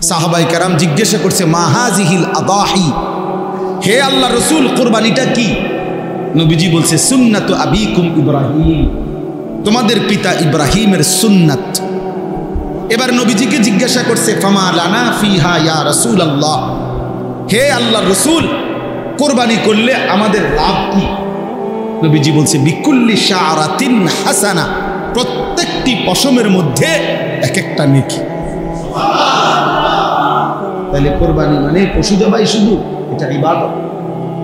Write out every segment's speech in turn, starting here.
সাহাবায়ে কেরাম জিজ্ঞাসা করছে মা হাযিহিল আদাহি, হে আল্লাহ রসুল কুরবানিটা কি? নবীজি বলছে সুন্নাতু আবিকুম ইব্রাহিম, তোমাদের পিতা ইব্রাহিমের সুন্নাত। এবার নবীজিকে জিজ্ঞাসা করছে ফামা লানা ফিহা ইয়া রাসূলুল্লাহ, হে আল্লাহ রসুল কোরবানি করলে আমাদের লাভ কি? নবীজি বলছে বিকুল্লি শাআরাতিন হাসানা, প্রত্যেকটি পশমের মধ্যে এক একটা নেকি। তাহলে কোরবানি মানে পশু জবাই শুধু, এটা ইবাদত,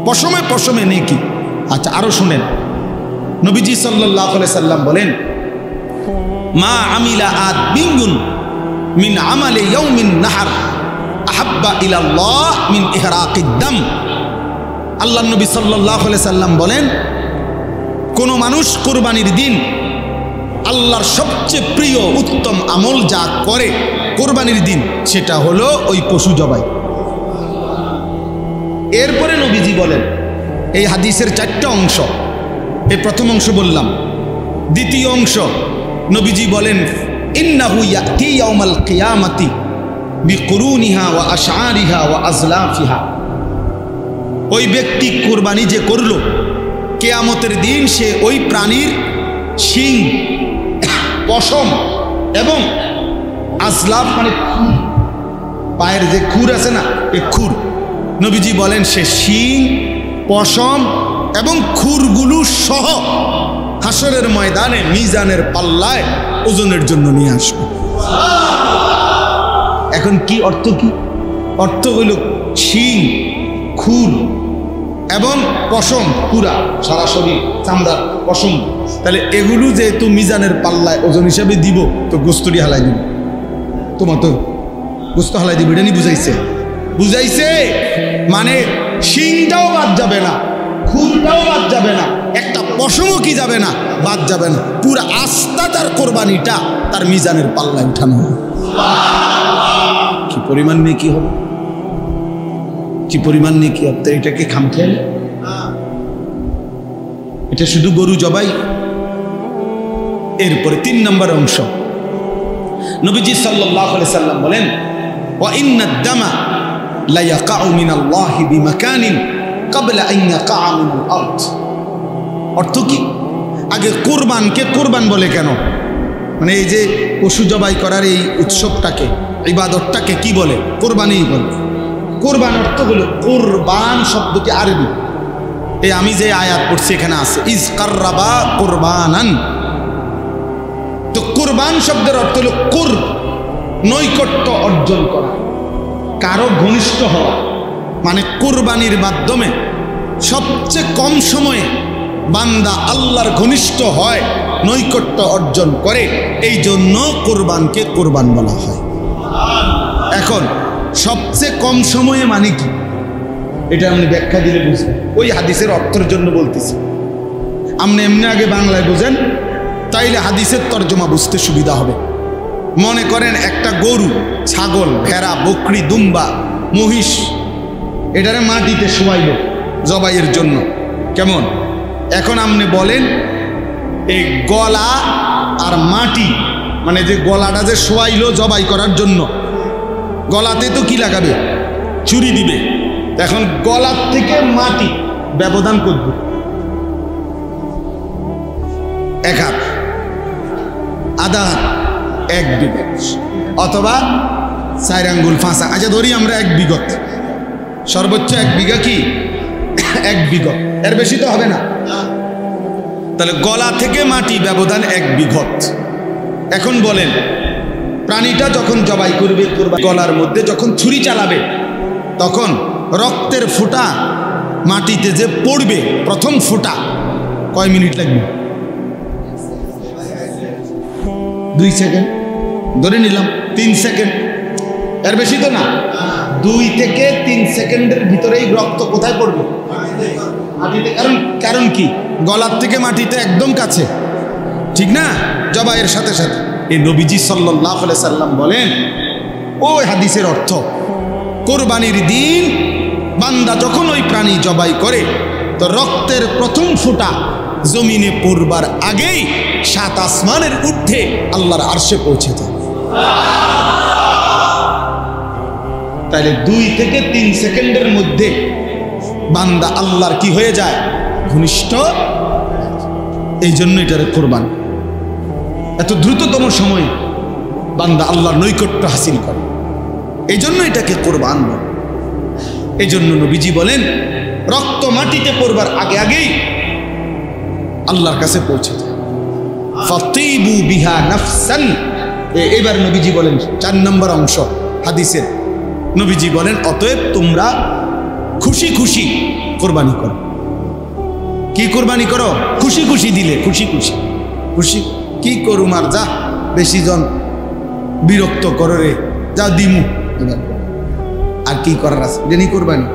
পশমে পশমে নেকি। আচ্ছা আরো শুনেন, নবীজি সাল্লাল্লাহু আলাইহি সাল্লাম বলেন মা আমিলা আদমিন মিন আমালি ইয়াউমিন নাহর আহাব্বা ইলাল্লাহ মিন ইহরাকিদ দাম। আল্লাহর নবী সাল্লাল্লাহু আলাইহি সাল্লাম বলেন কোন মানুষ কুরবানির দিন আল্লাহর সবচেয়ে প্রিয় উত্তম আমল যা করে কুরবানির দিন, সেটা হলো ওই পশু জবাই। এরপরে নবীজি বলেন, এই হাদিসের চারটা অংশ, এই প্রথম অংশ বললাম, দ্বিতীয় অংশ নবীজি বলেন ইন্নাহু ইয়াতি ইয়াউমাল কিয়ামাতি বিকুরুনিহা ওয়া আশআরিহা ওয়া আজলাফিহা, ওই ব্যক্তি কুরবানি যে করলো কিয়ামতের দিন সে ওই প্রাণীর শিং, পশম এবং আজলাফ মানে পায়ের যে খুর আছে না, এই খুর, নবীজি বলেন সে শিং, পশম এবং খুরগুলো সহ হাসরের ময়দানে মিজানের পাল্লায় ওজনের জন্য নিয়ে আসবে। এখন কি অর্থ? কি অর্থ হইল শিং, খুর এবং পশম, পুরা সারা শরীর চামড়ার পশম। তাহলে এগুলো যেহেতু মিজানের পাল্লায় ওজন হিসাবে দিব, তো গোস্তটি হালাই দিব, তোমার তো গোস্ত হালাই দিব, এটা নি বুঝাইছে? বুঝাইছে মানে শিংটাও বাদ যাবে না, খুরটাও বাদ যাবে না, একটা পশমও কি যাবে না, বাদ যাবে না, পুরা আস্থা তার কোরবানিটা তার মিজানের পাল্লায় উঠানো হবে। কি পরিমাণ নেকি হবে, কি পরিমাণ নেকি হবে! এটাকে খামখেয়াল, এটা শুধু গরু জবাই। এরপরে 3 নম্বর অংশ, নবীজি সাল্লাল্লাহু আলাইহি সাল্লাম বলেন ওয়া ইন্নাদ দামা লা ইয়াকাউ মিনাল্লাহি বিমাকানিন ক্বাবলা আন ইয়াকাআ মিনাল আরদ। অর্থ কি? আগে কুরবানকে কুরবান বলে কেন? মানে এই যে পশু জবাই করার এই উৎসবটাকে, ইবাদতটাকে কি বলে? কুরবানি বলে। কুরবান অর্থ হলো, কুরবান শব্দটি আরবি, এই আমি যে আয়াত পড়ছি এখানে আছে ইজ কাররাবা কুরবানান। তো কুরবান শব্দের অর্থ হলো কুরব, নৈকট্য অর্জন করা, কারো ঘনিষ্ঠ হওয়া। মানে কুরবানির মাধ্যমে সবচেয়ে কম সময়ে বান্দা আল্লাহর ঘনিষ্ঠ হয়, নৈকট্য অর্জন করে, এই জন্য কুরবানকে কুরবান বলা হয়। এখন সবচেয়ে কম সময়ে মানে কি, এটা আপনি ব্যাখ্যা দিলে বুঝবেন। ওই হাদিসের অর্থের জন্য বলতেছি, আপনি এমনি আগে বাংলায় বুঝেন, তাইলে হাদিসের তর্জমা বুঝতে সুবিধা হবে। মনে করেন একটা গরু, ছাগল, ভেড়া, বকরি, দুম্বা, মহিষ, এটারে মাটিতে শোয়াইল জবাইয়ের জন্য, কেমন? এখন আপনি বলেন এই গলা আর মাটি, মানে যে গলাটা যে শোয়াইল জবাই করার জন্য, গলাতে তো কি লাগাবে? ছুরি দিবে। এখন গলার থেকে মাটি ব্যবধান করব 1 হাত, আধা হাত, 1 বিঘত, অথবা 4 আঙ্গুল 5 আঙ্গুল। আচ্ছা ধরি আমরা 1 বিঘত, সর্বোচ্চ 1 বিঘা কি 1 বিঘত, এর বেশি তো হবে না। তাহলে গলা থেকে মাটি ব্যবধান 1 বিঘত। এখন বলেন প্রাণীটা যখন জবাই করবে, গলার মধ্যে যখন ছুরি চালাবে, তখন রক্তের ফোঁটা মাটিতে যে পড়বে, প্রথম ফোঁটা, কয় মিনিট লাগবে? 2 সেকেন্ড ধরে নিলাম, 3 সেকেন্ড, এর বেশি তো না। 2 থেকে 3 সেকেন্ডের ভিতরেই রক্ত কোথায় পড়বে? মাটিতে। কারণ কি? গলার থেকে মাটিতে একদম কাছে, ঠিক না? জবাইয়ের সাথে সাথে। এই নবীজি সাল্লাল্লাহু আলাইহি সাল্লাম বলেন, ওই হাদিসের অর্থ, কোরবানির দিন বান্দা যখন ওই প্রাণী জবাই করে, তো রক্তের প্রথম ফোঁটা জমিনে পড়বার আগেই 7 আসমানের ঊর্ধ্বে আল্লাহর আরশে পৌঁছে যায়। তাহলে 2 থেকে 3 সেকেন্ডের মধ্যে বান্দা আল্লাহর কি হয়ে যায়? ঘনিষ্ঠ। এই জন্য এটারে কোরবান। এত দ্রুততম সময় বান্দা আল্লাহর নৈকট্য হাসিল করে, এই জন্য এটাকে কোরবান বলে। এই জন্য নবীজি বলেন রক্ত মাটিতে পড়বার আগে আগেই আল্লাহর কাছে পৌঁছে যায়। ফাতিবু বিহা নাফসান। এবার নবীজি বলেন 4 নম্বর অংশ হাদিসের, নবীজি বলেন অতএব তোমরা খুশি খুশি কোরবানি করো। কি কোরবানি করো? খুশি খুশি দিলে, খুশি খুশি। খুশি কি করুম আর, যা বেশি জন বিরক্ত করো রে, যা দিমু, আর কি করার আছে, জানি কোরবানি।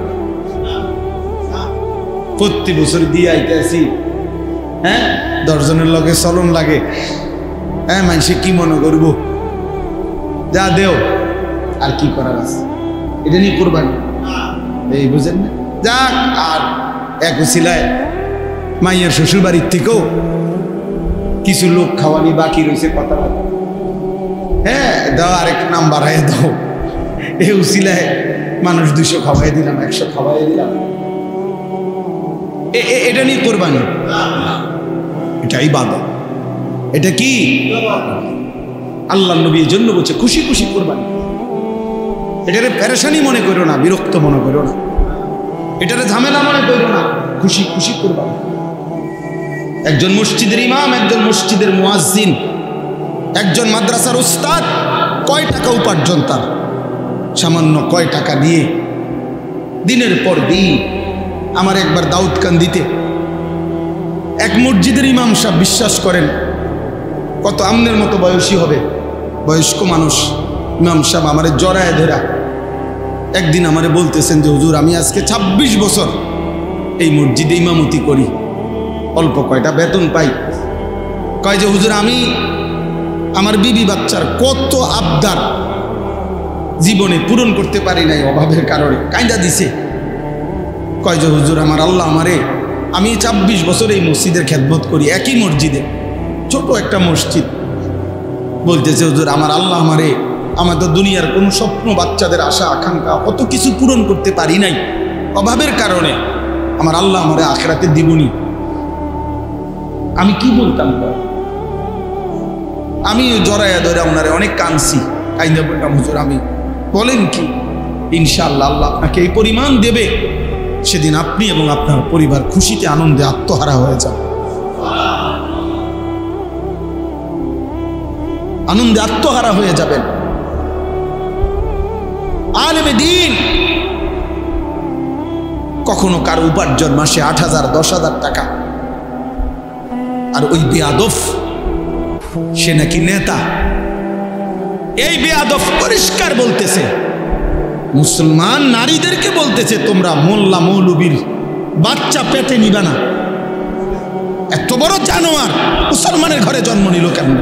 প্রতি বছর দিয়ে আইতেছি, হ্যাঁ 10 জনের লগে চলন লাগে, হ্যাঁ মানুষে কি মনে করব, যা দেও, আর কি করার আছে, এটা নিয়ে কোরবানি। এই বুঝেন না? যাক, আর এক উছিলায় মাইয়ার শ্বশুর বাড়ির থেকেও কিছু লোক খাওয়ানি বাকি রয়েছে, কথা, হ্যাঁ দাও, আরেক নাম বাড়াই দাও। এই উছিলায় মানুষ 200 খাওয়াই দিলাম, 100 খাওয়াই দিলাম, এটা নিয়ে কোরবানি? এটা ইবাদত। এটা কি? আল্লাহ নবী এর জন্য বলছে খুশি খুশি কোরবানি। এটারে পেরেশানি মনে করো না, বিরক্ত মনে করো না, এটারে ঝামেলা মনে করো না, খুশি খুশি কোরবানি। একজন মসজিদের ইমাম, একজন মসজিদের মুয়াজ্জিন, একজন মাদ্রাসার উস্তাদ, কয় টাকা উপার্জন তার, সামান্য কয় টাকা দিয়ে দিনের পর দিন। আমার একবার দাউদকান্দিতে এক মসজিদের ইমাম সাহেব, বিশ্বাস করেন কত আমনের মতো বয়সী হবে, বয়স্ক মানুষ, ইমাম সাহেব আমারে জড়ায় ধরা একদিন আমারে বলতেছেন যে হুজুর আমি আজকে 26 বছর এই মসজিদে ইমামতি করি, অল্প কয়টা বেতন পাই। কয় যে হুজুর আমি আমার বিবি বাচ্চার কত আবদার জীবনে পূরণ করতে পারি নাই অভাবের কারণে, কাইন্দা দিছে। কয় যে হুজুর আমার আল্লাহ আমারে, আমি 26 বছর এই মসজিদের খেদমত করি, একই মসজিদে, ছোট একটা মসজিদ, বলতেছে হুজুর আমার আল্লাহ আমারে, আমার তো দুনিয়ার কোনো স্বপ্ন, বাচ্চাদের আশা আকাঙ্ক্ষা কত কিছু পূরণ করতে পারি নাই অভাবের কারণে, আমার আল্লাহ আমারে আখিরাতে দিবনি। আমি কি বলতাম? আমি জড়াইয়া ধরে ওনারে অনেক কাঁদছি, কাইন্দা বললাম হুজুর আমি, বলেন কি, ইনশাআল্লাহ আল্লাহ আপনাকে এই পরিমাণ দেবে, সেদিন আপনি এবং আপনার পরিবার খুশিতে আনন্দে আত্মহারা হয়ে যাবে, আনন্দে আত্মহারা হয়ে যাবেন। আলেমে দ্বীন কখনো কার উপার্জন মাসে 8,000 10,000 টাকা, আর ওই বেয়াদব সে নাকি নেতা। এই বেয়াদব পরিষ্কার বলতেছে, মুসলমান নারীদেরকে বলতেছে তোমরা মোল্লা মৌলবীর বাচ্চা পেটে নিবা না। এত বড় জানোয়ার মুসলমানের ঘরে জন্ম নিল কেমন?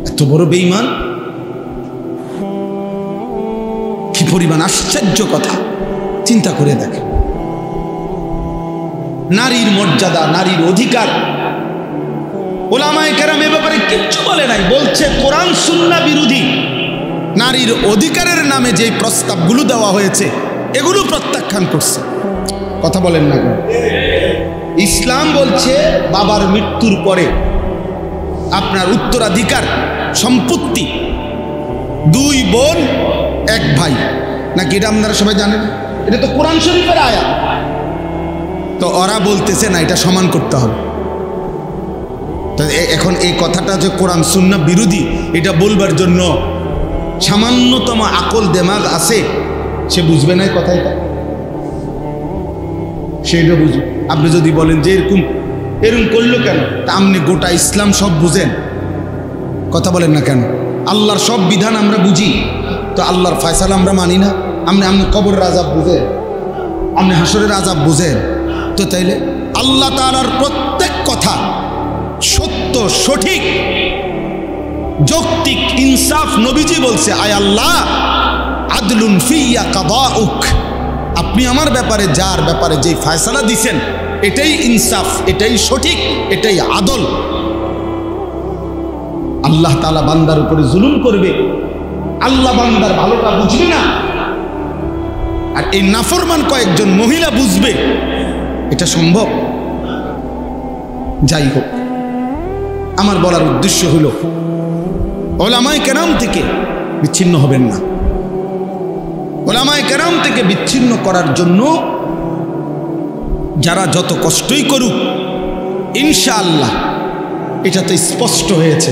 এত বড় বেঈমান, কি পরিমাণ আশ্চর্য কথা, চিন্তা করে দেখে। নারীর মর্যাদা, নারীর অধিকার, ওলামায়ে কেরাম এ ব্যাপারে কিচ্ছু বলে নাই, বলছে কোরআন সুন্নাহ বিরোধী। নারীর অধিকারের নামে যে প্রস্তাবগুলো দেওয়া হয়েছে এগুলো প্রত্যাখ্যান করছে। কথা বলেন না? ইসলাম বলছে বাবার মৃত্যুর পরে আপনার উত্তরাধিকার সম্পত্তি 2 বোন 1 ভাই, নাকি এটা আপনারা সবাই জানেন? এটা তো কোরআন শরীফের আয়াত। তো ওরা বলতেছে না, এটা সমান করতে হবে। তো এখন এই কথাটা যে কোরআন সুন্নাহ বিরোধী, এটা বলবার জন্য সামান্যতম আকল দেমাগ আছে, সে বুঝবে না কথাটা, সেটা বুঝবে। আপনি যদি বলেন যে এরকম করলো কেন, তা আপনি গোটা ইসলাম সব বুঝেন, কথা বলেন না কেন? আল্লাহর সব বিধান আমরা বুঝি, তো আল্লাহর ফয়সালা আমরা মানি না? আপনি কবরের আযাব বুঝেন, আপনি হাসরের আযাব বুঝেন, তো তাইলে আল্লাহ তাআলার প্রত্যেক কথা সত্য, সঠিক, যৌক্তিক, ইনসাফ। নবীজি বলছে আয় আল্লাহ আদলুন ফিয়া কাদাউক, আপনি আমার ব্যাপারে যার ব্যাপারে যে ফয়সালা দিছেন এটাই ইনসাফ, এটাই সঠিক, এটাই আদল। আল্লাহ তাআলা বান্দার উপরে জুলুম করবে, আল্লাহ বান্দার ভালোটা বুঝবে না, আর এই নাফরমান কয়েকজন মহিলা বুঝবে? এটা সম্ভব? যাই হোক, আমার বলার উদ্দেশ্য হলো ওলামায়ে কেরাম থেকে বিচ্ছিন্ন হবেন না। ওলামায়ে কেরাম থেকে বিচ্ছিন্ন করার জন্য যারা যত কষ্টই করুক, ইনশাআল্লাহ এটা তো স্পষ্ট হয়েছে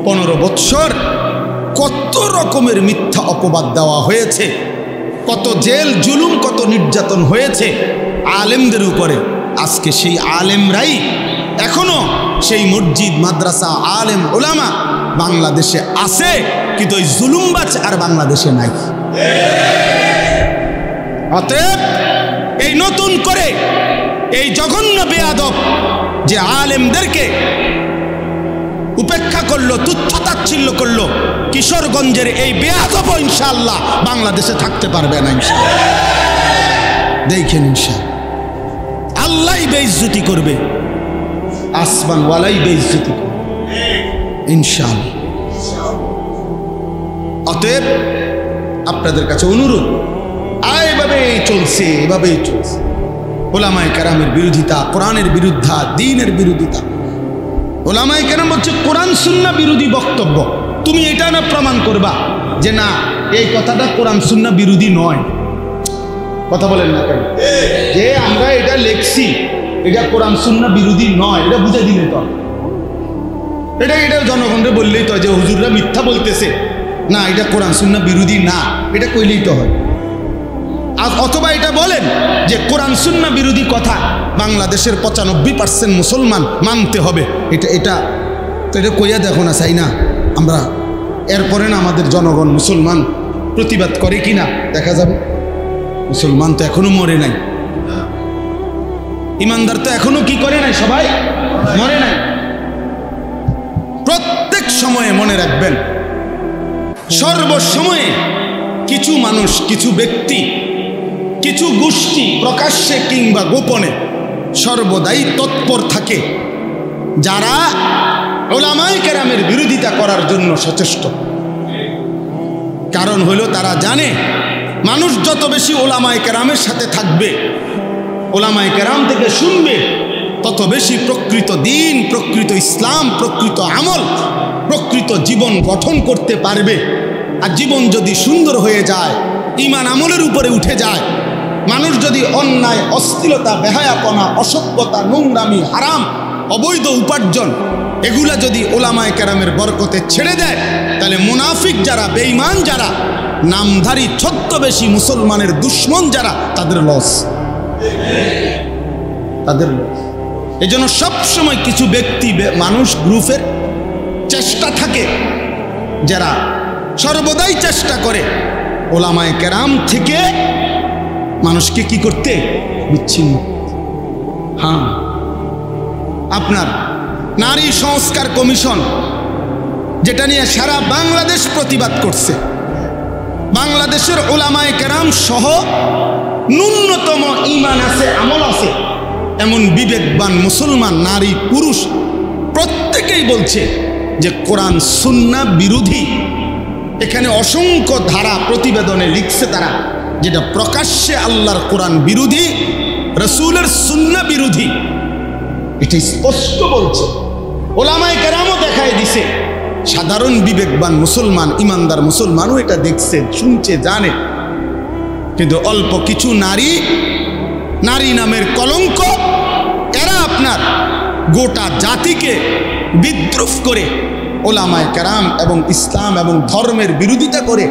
15 বৎসর কত রকমের মিথ্যা অপবাদ দেওয়া হয়েছে, কত জেল জুলুম, কত নির্যাতন হয়েছে আলেমদের উপরে। আজকে সেই আলেমরাই এখনো সেই মসজিদ মাদ্রাসা আলেম ওলামা বাংলাদেশে আছে, কিন্তু ওই জুলুমবাজ আর বাংলাদেশে নাই। অতএব এই নতুন করে এই জঘন্য বেয়াদব যে আলেমদেরকে উপেক্ষা করলো, তুচ্ছ-তাচ্ছিল্য করলো, কিশোরগঞ্জের এই বেয়াদব ইনশাআল্লাহ বাংলাদেশে থাকতে পারবে না ইনশাআল্লাহ। দেখেন ইনশাআল্লাহ আল্লাহই বেইজ্জতি করবে, আসমানওয়ালাই বেইজ্জতি করবে ইনশাআল্লাহ। অতএব আপনাদের কাছে অনুরোধ, এভাবেই চলছে, এভাবেই চলছে। ওলামায়ে কেরামের বিরোধিতা, কোরআনের বিরুদ্ধা, দ্বীনের বিরোধিতা। ওলামায়ে কেরাম হচ্ছে কোরআন সুন্নাহ বিরোধী বক্তব্য। তুমি এটা না প্রমাণ করবা যে না এই কথাটা কোরআন সুন্নাহ বিরোধী নয়। কথা বলেন না কেন? যে আমরা এটা লিখছি এটা কোরআন সুন্নাহ বিরোধী নয়, এটা বুঝে দিলে তো, এটা জনগণকে বললেই তো যে হুজুররা মিথ্যা বলতেছে, না এটা কোরআন সুন্নাহ বিরোধী না, এটা কইলেই তো হয়। অথবা এটা বলেন যে কোরআন সুন্নাহ বিরোধী কথা বাংলাদেশের 95% মুসলমান মানতে হবে, এটা কইয়া দেখো না, চাই না আমরা। এরপরে না আমাদের জনগণ মুসলমান প্রতিবাদ করে কিনা দেখা যাবে। মুসলমান তো এখনো মরে নাই, ইমানদার তো এখনো কি করে নাই, সবাই মরে নাই। প্রত্যেক সময়ে মনে রাখবেন, সর্বসময়ে কিছু মানুষ, কিছু ব্যক্তি, কিছু গোষ্ঠী প্রকাশ্যে কিংবা গোপনে সর্বদাই তৎপর থাকে যারা ওলামায়ে কেরামের বিরোধিতা করার জন্য সচেষ্ট। কারণ হলো তারা জানে মানুষ যত বেশি ওলামায়ে কেরামের সাথে থাকবে, ওলামায়ে কেরাম থেকে শুনবে, তত বেশি প্রকৃত দ্বীন, প্রকৃত ইসলাম, প্রকৃত আমল, প্রকৃত জীবন গঠন করতে পারবে। আর জীবন যদি সুন্দর হয়ে যায়, ঈমান আমলের উপরে উঠে যায়, মানুষ যদি অন্যায়, অশ্লীলতা, বেহায়াপনা, অসভ্যতা, নোংরামি, হারাম, অবৈধ উপার্জন এগুলা যদি ওলামায়ে কেরামের বরকতে ছেড়ে দেয়, তাহলে মুনাফিক যারা, বেঈমান যারা, নামধারী ছদ্মবেশী মুসলমানের দুশ্মন যারা, তাদের লস, তাদের লস। এই জন্য সবসময় কিছু ব্যক্তি, মানুষ, গ্রুপের চেষ্টা থাকে যারা সর্বদাই চেষ্টা করে ওলামায়ে কেরাম থেকে মানুষকে কি করতে, বিচ্ছিন্ন। হ্যাঁ, আপনার নারী সংস্কার কমিশন যেটা নিয়ে সারা বাংলাদেশ প্রতিবাদ করছে, বাংলাদেশের ওলামায়ে কেরাম সহ ন্যূনতম ঈমান আছে, আমল আছে এমন বিবেকবান মুসলমান নারী পুরুষ প্রত্যেকেই বলছে যে কোরআন সুন্নাহ বিরোধী। এখানে অসংখ্য ধারা প্রতিবেদনে লিখছে তারা, যেটা প্রকাশ্যে আল্লাহর কোরআন বিরোধী, রাসূলের সুন্নাহ বিরোধী, এটা স্পষ্ট বলছে। ওলামায়ে কেরামও দেখায় দিছে, সাধারণ বিবেকবান মুসলমান, ইমানদার মুসলমানও এটা দেখছে, শুনছে, জানে। কিন্তু অল্প কিছু নারী, নারী নামের কলঙ্ক, এরা আপনার গোটা জাতিকে বিদ্রুপ করে ওলামায়ে কেরাম এবং ইসলাম এবং ধর্মের বিরোধিতা করে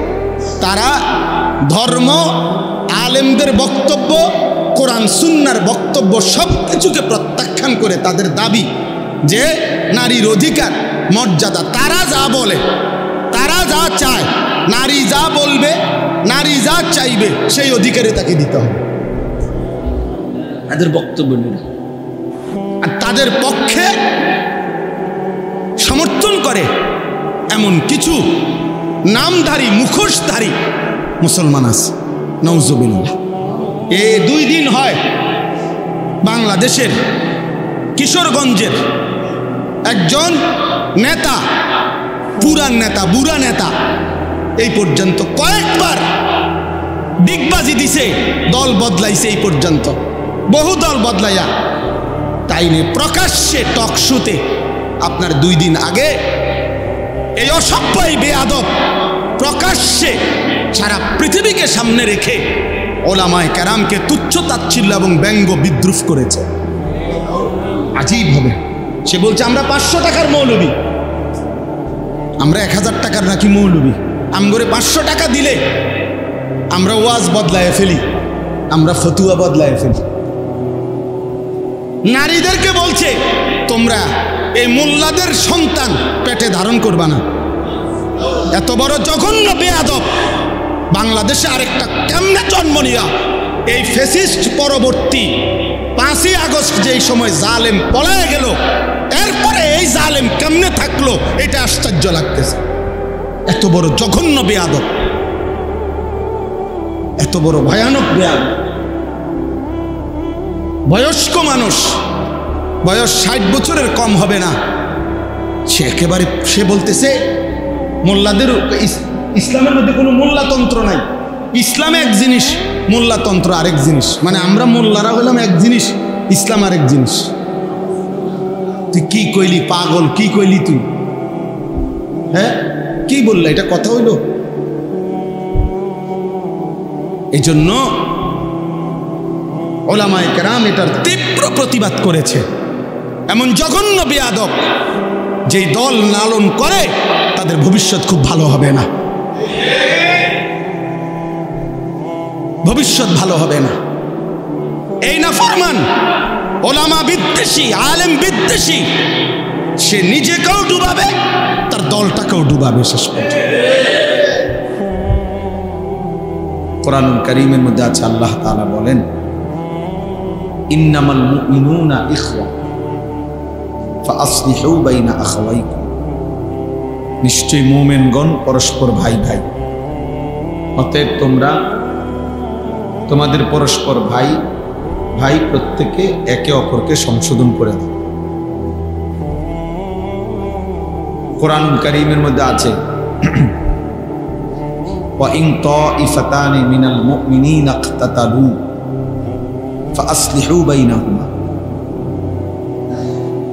তারা ধর্ম, আলেমদের বক্তব্য, কোরআন সুন্নাহর বক্তব্য সব কিছুকে প্রত্যাখ্যান করে তাদের দাবি যে নারীর অধিকার, মর্যাদা, তারা যা বলে, তারা যা চায়, নারী যা বলবে, নারী যা চাইবে সেই অধিকারে তাকে দিতে হবে, তাদের বক্তব্য নেই। আর তাদের পক্ষে সমর্থন করে এমন কিছু নামধারী, মুখোশধারী মুসলমান আছে, নাউজুবিল্লাহ। এই 2 দিন হয় বাংলাদেশের কিশোরগঞ্জের একজন নেতা, পুরান নেতা, বুড়া নেতা, এই পর্যন্ত কয়েকবার ডিগবাজি দিছে, দল বদলাইছে, এই পর্যন্ত বহু দল বদলাইয়া তাইনে প্রকাশ্যে টকশোতে আপনার 2 দিন আগে এই অসভ্য বেয়াদব প্রকাশ্যে সারা পৃথিবীকে সামনে রেখে ওলামায়ে কেরামকে তুচ্ছ তাচ্ছিল্য এবং ব্যঙ্গ বিদ্রুপ করেছে। আজীব হবে। সে বলছে আমরা 500 টাকার মৌলবী, আমরা 1000 টাকার নাকি মৌলবী, আমগরে 500 টাকা দিলে আমরা ওয়াজ বদলায় ফেলি, আমরা ফতুয়া বদলায় ফেলি। নারীদেরকে বলছে তোমরা এই মোল্লাদের সন্তান পেটে ধারণ করবা না। এত বড় জঘন্য বেয়াদব বাংলাদেশে আরেকটা কেমনে জন্ম নিয়া এই ফ্যাসিস্ট পরবর্তী 5ই আগস্ট যেই সময় জালেম পলায় গেল, এরপরে এই জালেম কেমনে থাকলো এটা আশ্চর্য লাগতেছে। এত বড় জঘন্য বেয়াদব, এত বড় ভয়ানক বেয়াদব। বয়স্ক মানুষ, বয়স 60 বছরের কম হবে না, সে একেবারে সে বলতেছে মোল্লাদের ইসলামের মধ্যে কোনো মোল্লাতন্ত্র নাই। ইসলাম এক জিনিস, মোল্লাতন্ত্র আরেক জিনিস। মানে আমরা মোল্লারা হলাম এক জিনিস, ইসলাম আরেক জিনিস। তুই কি কইলি পাগল, কি কইলি তুই? হ্যাঁ কি বললা, এটা কথা হইল? এই জন্য ওলামায়ে কেরাম এটার তীব্র প্রতিবাদ করেছে। এমন জঘন্য বেয়াদব যেই দল লালন করে তাদের ভবিষ্যৎ খুব ভালো হবে না, ভবিষ্যৎ ভালো হবে না। এই না ফরমান ওলামা বিদ্বেষী, আলেম বিদ্বেষী, সে নিজেকেও ডুবাবে, তার দলটাকেও ডুবাবে শেষ পর্যন্ত। কোরআনুল কারীমের মধ্যে আছে আল্লাহ তাআলা বলেন ইন্নামাল মুমিনুনা ইখওয়া ফাআসলিহু বাইনা আখাওয়াইকুম, নিশ্চয়ই মুমিনগণ পরস্পর ভাই ভাই, অতএব তোমরা তোমাদের পরস্পর ভাই ভাই প্রত্যেকে একে অপরকে সংশোধন করে দাও। কোরআনুল কারীমের মধ্যে আছে ওয়া ইন তাইফাতানি মিনাল মুমিনিনা ইকতাতালু ফাআসলিহু বাইনাহুমা,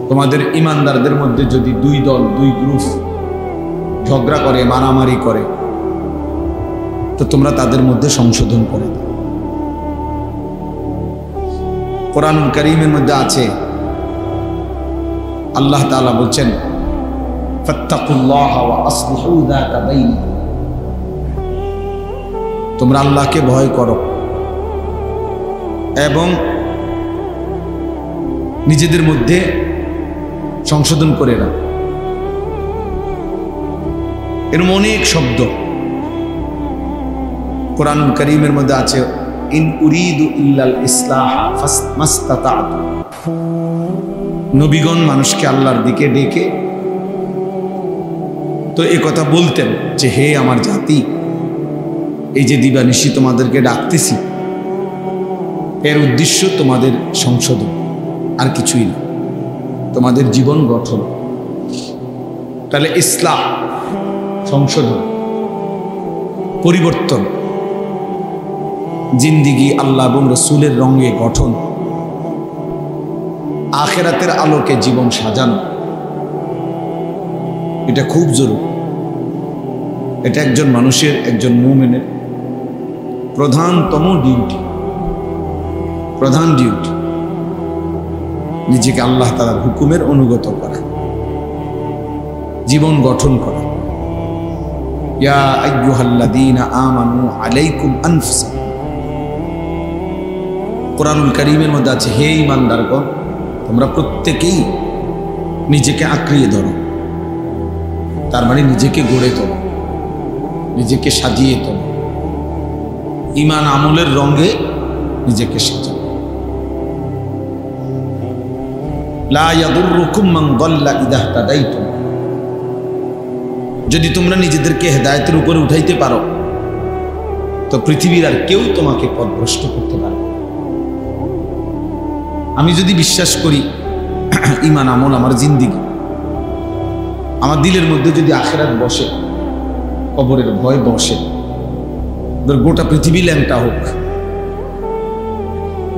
তোমাদের ঈমানদারদের মধ্যে যদি 2 দল 2 গ্রুপ ঝগড়া করে, মারামারি করে, তো তোমরা তাদের মধ্যে সংশোধন করে দাও। কোরআনুল কারীমের মধ্যে আছে আল্লাহ তাআলা বলছেন ফাত্তাকুল্লাহা ওয়া আসলিহু যাতা বাইনিকুম, তোমরা আল্লাহকে ভয় করো এবং নিজেদের মধ্যে সংশোধন করে নাও। এরকম অনেক শব্দ কোরআনুল কারীমের মধ্যে আছে ইন উরিদু ইল্লাল ইসলাহ মাস্তাতা'তু, নবীগণ মানুষকে আল্লাহর দিকে ডেকে তো এই কথা বলতেন যে হে আমার জাতি, এই যে দিবানিশি তোমাদেরকে ডাকতেছি, এর উদ্দেশ্য তোমাদের সংশোধন, আর কিছুই না, তোমাদের জীবন গঠন। তাহলে ইসলাম সংশোধন, পরিবর্তন, জিন্দিগি আল্লাহ এবং রসুলের রঙে গঠন, আখেরাতের আলোকে জীবন সাজানো, এটা খুব জরুরি। এটা একজন মানুষের, একজন মুমিনের প্রধানতম ডিউটি, প্রধান ডিউটি, নিজেকে আল্লাহ তাআলার হুকুমের অনুগত করা, জীবন গঠন করা। ইয়া আইয়ুহাল্লাযীনা আমানু আলাইকুম আনফুসাকুম, কোরআনুল কারীমের মধ্যে আছে হে ঈমানদারগণ, তোমরা প্রত্যেকেই নিজেকে আঁকড়িয়ে ধরো, তার মানে নিজেকে গড়ে তোলো, নিজেকে সাজিয়ে তোলো, ঈমান আমলের রঙে নিজেকে সাজাও। লা ইয়াদুররুকুম মান দাল্লা ইযা ইহতাদাইতুম, যদি তোমরা নিজেদেরকে হেদায়েতের উপরে উঠাইতে পারো তো পৃথিবীর আর কেউ তোমাকে পথভ্রষ্ট করতে পারবে না। আমি যদি বিশ্বাস করি ঈমান আমল আমার জিন্দিগি, আমার দিলের মধ্যে যদি আখিরাত বসে, কবরের ভয় বসে, গোটা পৃথিবী ল্যাংটা হোক,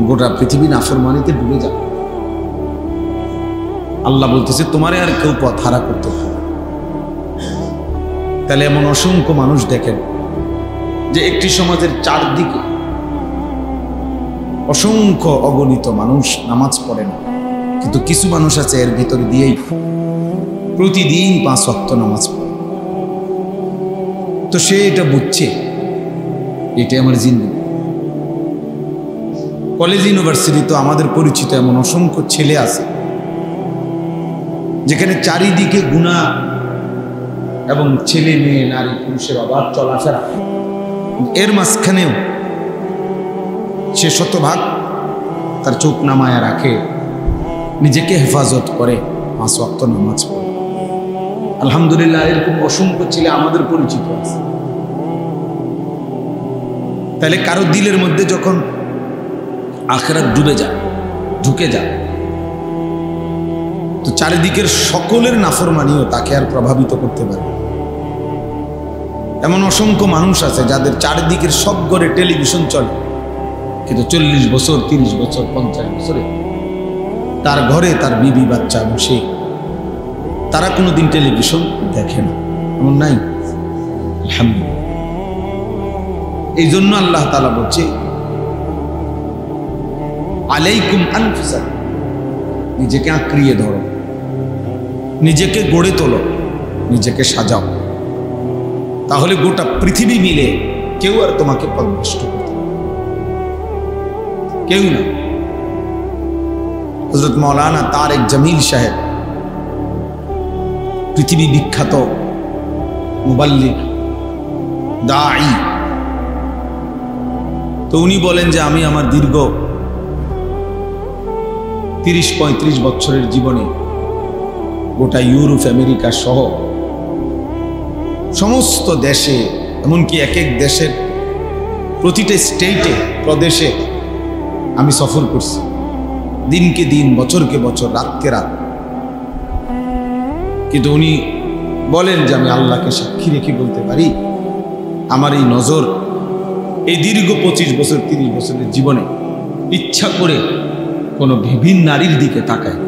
গোটা পৃথিবী নাফরমানিতে ডুবে যাবে, আল্লাহ বলতেছে তোমারে আর কেউ পথ হারা করতে পারে। তাহলে এমন অসংখ্য মানুষ দেখেন যে একটি সমাজের চারদিকে অসংখ্য অগণিত মানুষ নামাজ পড়ে না, কিন্তু কিছু মানুষ আছে এর ভিতরে দিয়েই প্রতিদিন 5 ওয়াক্ত নামাজ পড়ে। তো সে এটা বুঝছে এটাই আমার জিন্দেগি। কলেজ ইউনিভার্সিটি তো আমাদের পরিচিত এমন অসংখ্য ছেলে আছে যেখানে চারিদিকে গুনাহ এবং ছেলে মেয়ে নারী পুরুষের অবাধ চলাফেরা, এর মাঝখানেও সে শতভাগ তার চোখ নামায়া রাখে, নিজেকে হেফাজত করে, 5 ওয়াক্ত নামাজ পড়ে। আলহামদুলিল্লাহ, এরকম অসংখ্য ছেলে আমাদের পরিচিত আছে। তাহলে কারো দিলের মধ্যে যখন আখিরাত ডুবে যায়, ঢুকে যায়, তো চারিদিকের সকলের নাফরমানিও তাকে আর প্রভাবিত করতে পারে। এমন অসংখ্য মানুষ আছে যাদের চারিদিকের সব ঘরে টেলিভিশন চলে, কিন্তু 40 বছর 30 বছর 50 বছরে তার ঘরে তার বিবি বাচ্চা বসে, তারা কোনোদিন টেলিভিশন দেখে না, এমন নাই। আলহামদুলিল্লাহ। এই জন্য আল্লাহ তাআলা বলছে আলাইকুম আনফুসাকুম, নিজেকে আঁকড়িয়ে ধরো, নিজেকে গড়ে তোলো, নিজেকে সাজাও, তাহলে গোটা পৃথিবী মিলে কেউ আর তোমাকে পথভ্রষ্ট করতে পারবে না, কেউ না। হযরত মাওলানা তারেক জামিল সাহেব, পৃথিবী বিখ্যাত মুবাল্লিগ, দাঈ, তো উনি বলেন যে আমি আমার দীর্ঘ 30-35 বছরের জীবনে গোটা ইউরোপ আমেরিকা সহ সমস্ত দেশে, এমনকি এক এক দেশের প্রতিটা স্টেটে প্রদেশে আমি সফর করছি, দিনকে দিন, বছরকে বছর, রাতকে রাত। কিন্তু উনি বলেন যে আমি আল্লাহকে সাক্ষী রেখে বলতে পারি, আমার এই নজর এই দীর্ঘ 25 বছর 30 বছরের জীবনে ইচ্ছা করে কোনো বিভিন্ন নারীর দিকে তাকায়,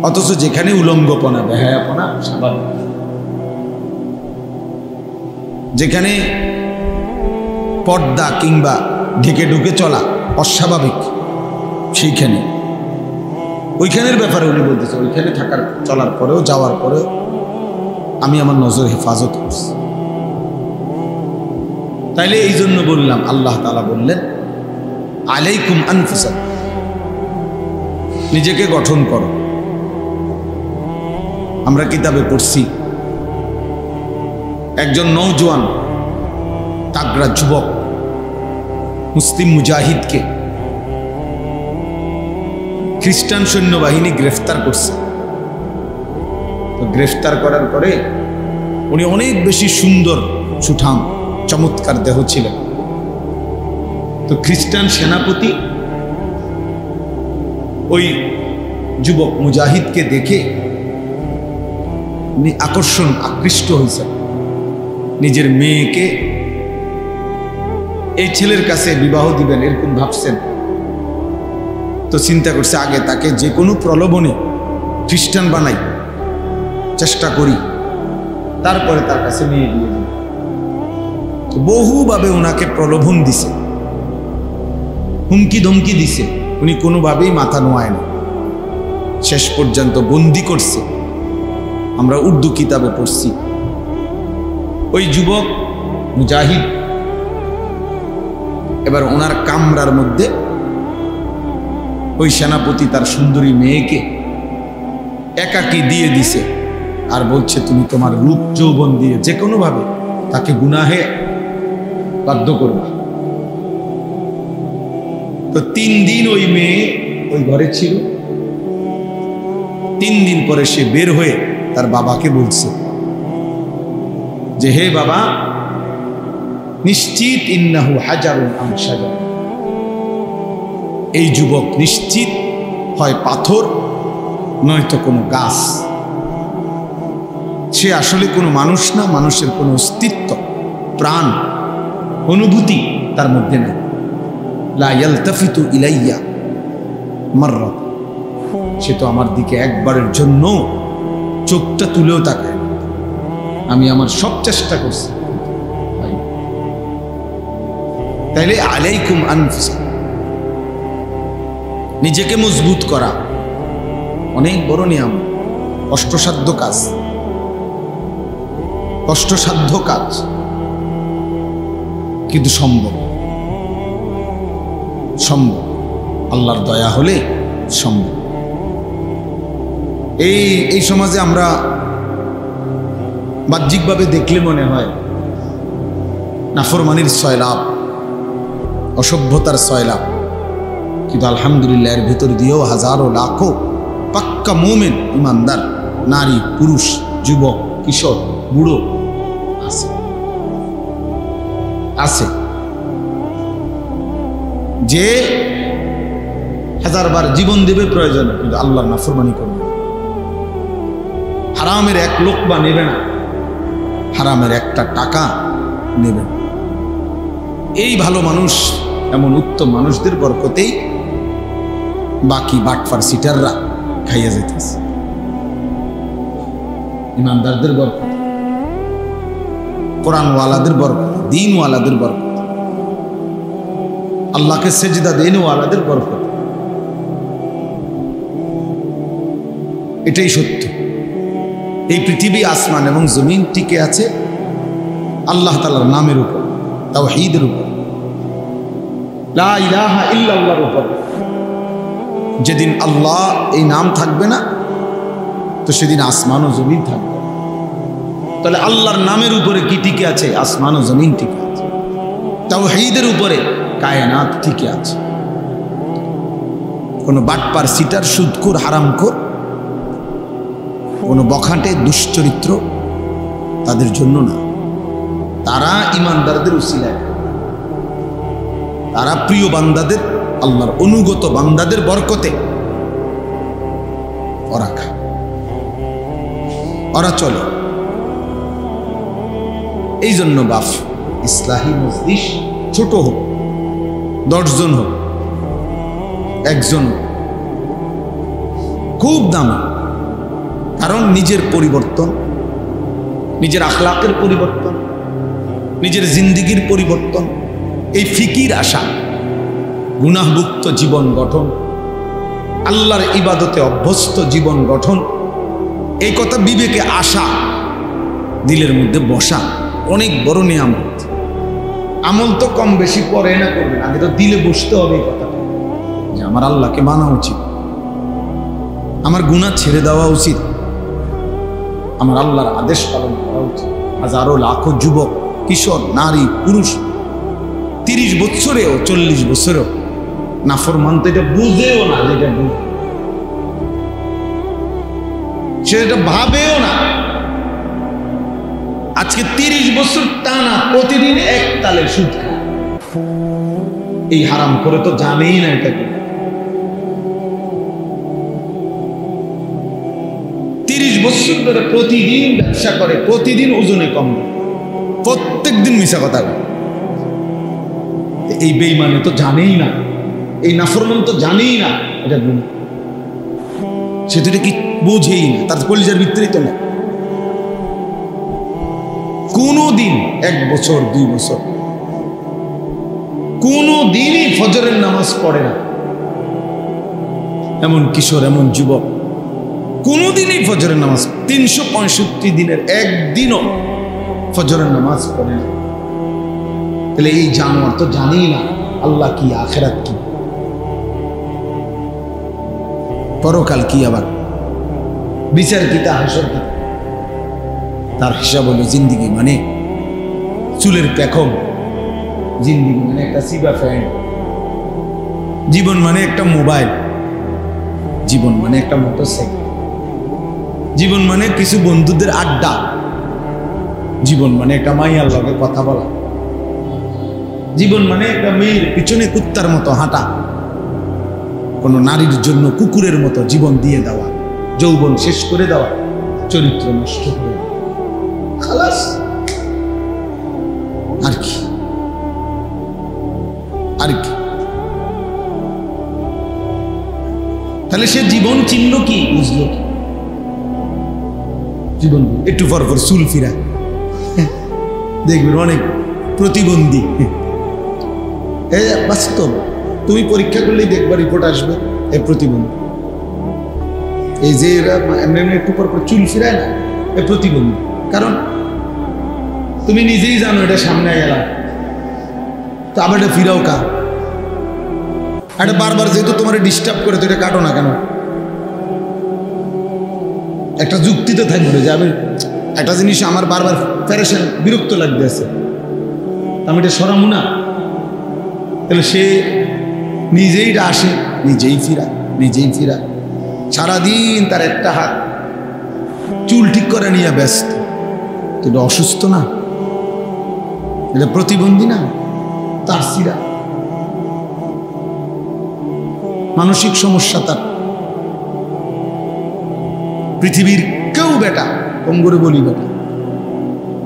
অথচ যেখানে উলঙ্গপনা, বেহায়াপনা স্বাভাবিক, যেখানে পর্দা কিংবা ঢেকে ঢুকে চলা অস্বাভাবিক, সেইখানে ওইখানের ব্যাপারে উনি বলতেছে ওইখানে থাকার, চলার পরেও, যাওয়ার পরেও আমি আমার নজর হেফাজত করছি। তাইলে এই জন্য বললাম, আল্লাহ তাআলা বললেন আলাইকুম আনফুসাকুম, নিজেকে গঠন করো। আমরা কিতাবে পড়ছি একজন নওজোয়ান তাগড়া যুবক মুসলিম মুজাহিদকে খ্রিস্টান সৈন্যবাহিনী গ্রেফতার করছে। তো গ্রেফতার করার পরে উনি অনেক বেশি সুন্দর, সুঠাম, চমৎকার দেহ ছিলেন। তো খ্রিস্টান সেনাপতি ওই যুবক মুজাহিদকে দেখে উনি আকৃষ্ট হয়েছেন, নিজের মেয়েকে এই ছেলের কাছে বিবাহ দিবেন এরকম ভাবছেন। তো চিন্তা করছে আগে তাকে যে কোনো প্রলোভনে খ্রিস্টান বানাই, চেষ্টা করি, তারপরে তার কাছে মেয়ে দিয়ে দিই। তো বহুভাবে ওনাকে প্রলোভন দিছে, হুমকি ধমকি দিছে, উনি কোনোভাবেই মাথা নোয়ায় না, শেষ পর্যন্ত বন্দি করছে। আমরা উর্দু কিতাবে পড়ছি ওই যুবক মুজাহিদ এবার ওনার কামরার মধ্যে ওই সেনাপতি তার সুন্দরী মেয়েকে একাকী দিয়ে দিছে, আর বলছে তুমি তোমার রূপ যৌবন দিয়ে যে কোনো ভাবে তাকে গুনাহে বাধ্য করবে। তো 3 দিন ওই মেয়ে ওই ঘরে ছিল। 3 দিন পরে সে বের হয়ে তার বাবাকে বলছে যে হে বাবা, নিশ্চিত ইন্নাহু হাজারুন আম শাজার, এই যুবক নিশ্চিত হয় পাথর নয়তো কোনো গাছ। সে আসলে কোনো মানুষ না, মানুষের কোনো অস্তিত্ব, প্রাণ, অনুভূতি তার মধ্যে নাই। লা ইয়ালতাফিতু ইলাইয়া মাররাত, সে তো আমার দিকে একবারের জন্য চোখটা তুলেও তাকায়। আমি আমার সব চেষ্টা করছি। তাইলে আলাইকুম আনফুসাকুম, নিজেকে মজবুত করা অনেক বড় নিয়ম, কষ্টসাধ্য কাজ, কষ্টসাধ্য কাজ, কিন্তু সম্ভব। সম্ভব, আল্লাহর দয়া হলে সম্ভব। এই সমাজে আমরা বাহ্যিকভাবে দেখলে মনে হয় নাফরমানির সয়লাভ, অসভ্যতার সয়লাভ, কিন্তু আলহামদুলিল্লাহ এর ভেতর দিয়েও হাজারো লাখো পাক্কা মুমিন ইমানদার নারী, পুরুষ, যুবক, কিশোর, বুড়ো আছে আছে যে হাজারবার জীবন দেবে প্রয়োজন, কিন্তু আল্লাহর নাফরমানি করবে না। হারামের এক লোকমা নেবে না, হারামের একটা টাকা নেবে না। এই ভালো মানুষ, এমন উত্তম মানুষদের বরকতেই বাকি বাটফার সিটাররা খাইয়া যেতেছে। ইমানদারদের বরকত, কোরআনওয়ালাদের বরকত, দ্বীনওয়ালাদের বরকত, আল্লাহকে সেজদা দেনওয়ালাদের বরকত। এটাই সত্য। এই পৃথিবী, আসমান এবং জমিন টিকে আছে আল্লাহ তাআলার নামের উপর, তাওহীদের উপর, লা ইলাহা ইল্লাল্লাহর উপর। যেদিন আল্লাহ এই নাম থাকবে না, তো সেদিন আসমান ও জমিন থাকবে। তাহলে আল্লাহর নামের উপরে কি টিকে আছে? আসমান ও জমিন টিকে আছে। তাওহীদের উপরে কায়নাত টিকে আছে। কোনো বাটপার, সিটার, সুদখোর, হারামখোর, কোনো বখাটে, দুশ্চরিত্র তাদের জন্য না। তারা ইমানদারদের উসিলায়, তারা প্রিয় বান্দাদের, আল্লাহর অনুগত বান্দাদের বরকতে ওরা খায়, ওরা চলে। এই জন্য বাফ, ইসলাহী মজলিস ছোট হোক, 10 জন হোক, 1 জন হোক, খুব দামি। কারণ নিজের পরিবর্তন, নিজের আখলাকের পরিবর্তন, নিজের জিন্দিগির পরিবর্তন, এই ফিকির আসা, গুনাহমুক্ত জীবন গঠন, আল্লাহর ইবাদতে অভ্যস্ত জীবন গঠন, এই কথা বিবেকে আসা, দিলের মধ্যে বসা অনেক বড় নিয়ামত। আমল তো কম বেশি পরে না করবেন, আগে তো দিলে বসতে হবে এই কথাটা, যে আমার আল্লাহকে মানা উচিত, আমার গুনাহ ছেড়ে দেওয়া উচিত, আমার আল্লাহর আদেশ পালন করা উচিত। হাজারো লাখো যুবক, কিশোর, নারী, পুরুষ 30 বছরেও 40 বছরেও নাফরমান, তো এটা বুঝেও না, যেটা বুঝে সেটা ভাবেও না। আজকে 30 বছর টানা প্রতিদিন এক তালে সুদ খায়, এই হারাম করে তো জানেই না এটাকে। 30 বছর ধরে প্রতিদিন ব্যবসা করে, প্রতিদিন ওজনে কম, প্রত্যেক দিন মিশা কথা বলে। এই বেঈমানে তো জানেই না, এই নাফরমান তো জানেই না এটা গুনাহ, সে তো এটা কি বোঝেই না, তার কলিজার ভিতরেই তো না। কোনদিন 1 বছর 2 বছর কোনদিনই ফজরের নামাজ পড়ে না এমন কিশোর, এমন যুবক কোনদিনই ফজরের নামাজ, 365 দিনের একদিনও ফজরের নামাজ পড়ে না। তাহলে এই জানোয়ার তো জানেই না আল্লাহ কি, আখিরাত কি, পরকাল কি, আবার বিচার কি, তা হাসর কি। তার হিসাব হলো জিন্দিগি মানে চুলের পেখম, জিন্দিগি মানে একটা সিবা ফ্যান, জীবন মানে একটা মোবাইল, জীবন মানে একটা মোটরসাইকেল, জীবন মানে কিছু বন্ধুদের আড্ডা, জীবন মানে একটা মাইয়ার লগে কথা বলা, জীবন মানে একটা মেয়ের পিছনে কুত্তার মতো হাঁটা, কোনো নারীর জন্য কুকুরের মতো জীবন দিয়ে দেওয়া, যৌবন শেষ করে দেওয়া, চরিত্র নষ্ট করে দেওয়া। খালাস, আর কি আর কি। তাহলে সে জীবন চিনল কি, বুঝলো কি? জীবন একটু পর পর চুল ফিরা, দেখবেন অনেক প্রতিবন্ধী। বাস্তব, তুমি পরীক্ষা করলেই দেখবা রিপোর্ট আসবে এই প্রতিবন্ধী। এই যে এরা এমনি একটু পর পর চুল ফিরায় না, এ প্রতিবন্ধী। কারণ তুমি নিজেই জানো এটা সামনে গেলাম, তো আবার এটা ফিরাও কা, এটা বারবার যেহেতু তোমার ডিস্টার্ব করে, তো এটা কাটো না কেন? একটা যুক্তিতে থাকবে যে আমি একটা জিনিস আমার বারবার প্যারেশান, বিরক্ত লাগতেছে, আমি এটা সরামু না। তাহলে সে নিজেই আসে, নিজেই ফিরা, নিজেই ফিরা। সারাদিন তার একটা হাত চুল ঠিক করে নিয়ে ব্যস্ত। তো এটা অসুস্থ না, এটা প্রতিবন্ধী না, তার সিরা মানসিক সমস্যা তার। পৃথিবীর কেউ বেটা, কম করে বলি বেটা,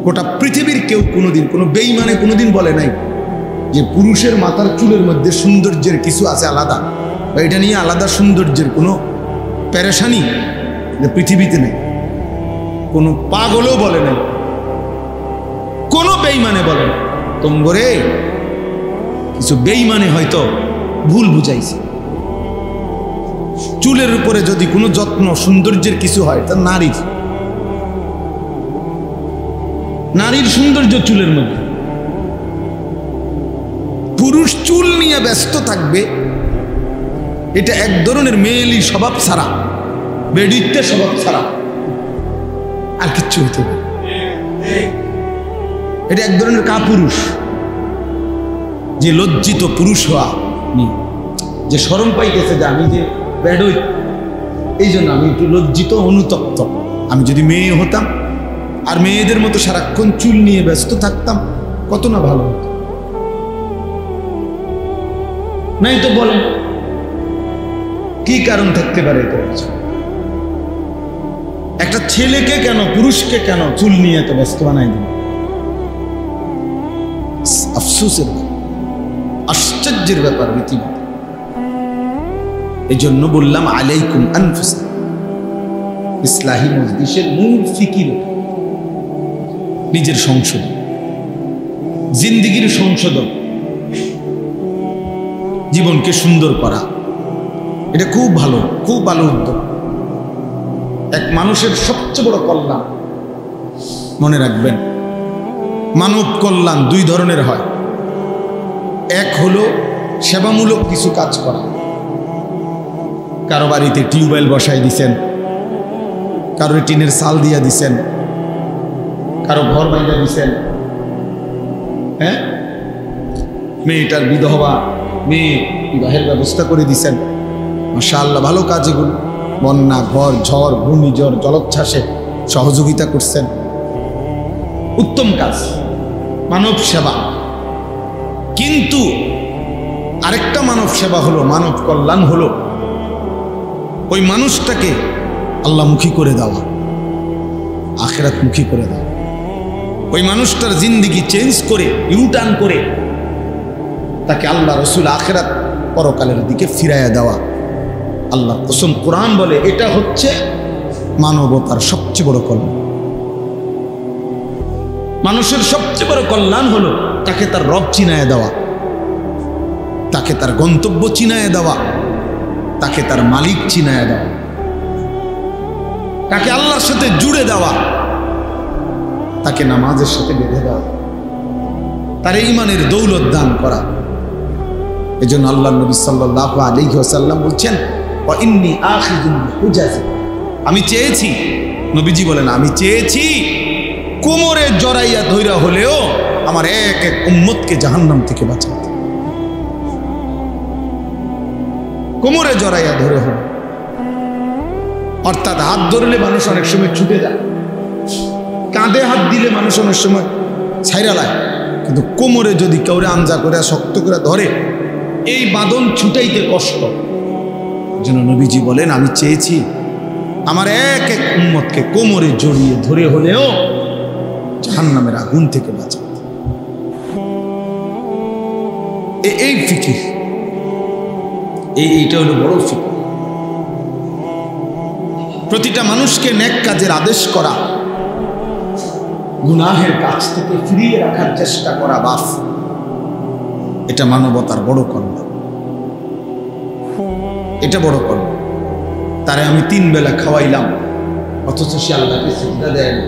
গোটা পৃথিবীর কেউ কোনোদিন, কোনো বেঈমানে কোনোদিন বলে নাই যে পুরুষের মাথার চুলের মধ্যে সৌন্দর্যের কিছু আছে আলাদা, বা এটা নিয়ে আলাদা সৌন্দর্যের কোনো পেরেশানি পৃথিবীতে নেই। কোনো পাগলও বলে নাই, কোনো বেঈমানে বলে না। তোমরে কিছু বেঈমানে হয়তো ভুল বুঝাইছে। চুলের উপরে যদি কোনো যত্ন সৌন্দর্যের কিছু হয়, তা নারীর সৌন্দর্য চুলের মধ্যে। পুরুষ চুল নিয়ে ব্যস্ত থাকবে, এটা এক ধরনের মেয়েলি স্বভাব ছাড়া, বেডিত্বের স্বভাব ছাড়া আর কিচ্ছু হইতে পারে। এটা এক ধরনের কাপুরুষ, যে লজ্জিত পুরুষ হওয়া, যে শরম পাইতেছে যে আমি যে বেডই, এই জন্য আমি একটু লজ্জিত, অনুতপ্ত। আমি যদি মেয়ে হতাম আর মেয়েদের মতো সারাক্ষণ চুল নিয়ে ব্যস্ত থাকতাম, কত না ভালো হতো। নাই তো বলেন কি কারণ থাকতে পারে? একটা ছেলেকে কেন, পুরুষকে কেন চুল নিয়ে এত ব্যস্ত বানাই দিন? আফসোসের ব্যাপার, আশ্চর্যের ব্যাপার রীতিমতো। এই জন্য বললাম আলাইকুম আনফুসাকুম। ইসলাহি মজলিসের মূল ফিকির নিজের সংশোধন, জিন্দেগির সংশোধন, জীবনকে সুন্দর করা। এটা খুব ভালো, খুব ভালো উদ্যোগ। এক মানুষের সবচেয়ে বড় কল্যাণ, মনে রাখবেন, মানব কল্যাণ দুই ধরনের হয়। এক হলো সেবামূলক কিছু কাজ করা। কারো বাড়িতে টিউবওয়েল বসাই দিছেন, কারো টিনের চাল দিয়া দিছেন, কারো ঘর বাইরে দিছেন, হ্যাঁ, মেয়েটার বিধবা, মেয়ে বিবাহের ব্যবস্থা করে দিছেন। মাশাআল্লাহ, ভালো কাজ এগুলো। বন্যা, ঝড়, ঘূর্ণিঝড়, জলোচ্ছ্বাসে সহযোগিতা করছেন, উত্তম কাজ, মানব সেবা। কিন্তু আরেকটা মানব সেবা হলো, মানব কল্যাণ হলো ওই মানুষটাকে আল্লাহমুখী করে দেওয়া, আখিরাতমুখী করে দেওয়া। ওই মানুষটার জিন্দেগি চেঞ্জ করে, ইউটার্ন করে তাকে আল্লাহ রসুল আখিরাত পরকালের দিকে ফিরাইয়া দেওয়া। আল্লাহ কসম, কোরআন বলে এটা হচ্ছে মানবতার সবচেয়ে বড় কল্যাণ। মানুষের সবচেয়ে বড় কল্যাণ হলো তাকে তার রব চিনায় দেওয়া, তাকে তার গন্তব্য চিনায় দেওয়া, তাকে তার মালিক চিনায় দেওয়া, তাকে আল্লাহর সাথে জুড়ে দেওয়া, তাকে নামাজের সাথে বেঁধে দেওয়া, তার ঈমানের দৌলত দান করা। এজন্য আল্লাহ নবী সাল্লাল্লাহু আলাইহি ওয়াসাল্লাম বলছেন, ওয়া ইন্নী আখিযুন বিহুজাজি। আমি চেয়েছি, নবীজি বলেন, আমি চেয়েছি কোমরে জড়াইয়া ধইরা হলেও আমার এক এক উম্মতকে জাহান্নাম থেকে বাঁচাতে। কোমরে জড়াইয়া ধরে হল, অর্থাৎ হাত ধরলে মানুষ অনেক সময় ছুটে যায়, কাঁধে হাত দিলে মানুষ অনেক সময় ছাইরা লাগে, কিন্তু কোমরে যদি কাউরে আঞ্জা করে শক্ত করে ধরে, এই বাঁধন ছুটাইতে কষ্ট। যেন নবীজি বলেন, আমি চেয়েছি আমার এক এক উম্মতকে কোমরে জড়িয়ে ধরে হলেও জাহান্নামের আগুন থেকে বাঁচাবে। এই ফিকির, এইটা হলো বড় ফিকির। প্রতিটা মানুষকে নেক কাজের আদেশ করা, গুনাহের কাজ থেকে ফিরিয়ে রাখার চেষ্টা করা, বাস এটা মানবতার বড় কর্ম। এটা বড় কর্ম। তারে আমি 3 বেলা খাওয়াইলাম, অথচ সে আল্লাহকে সিজদা দেয় না,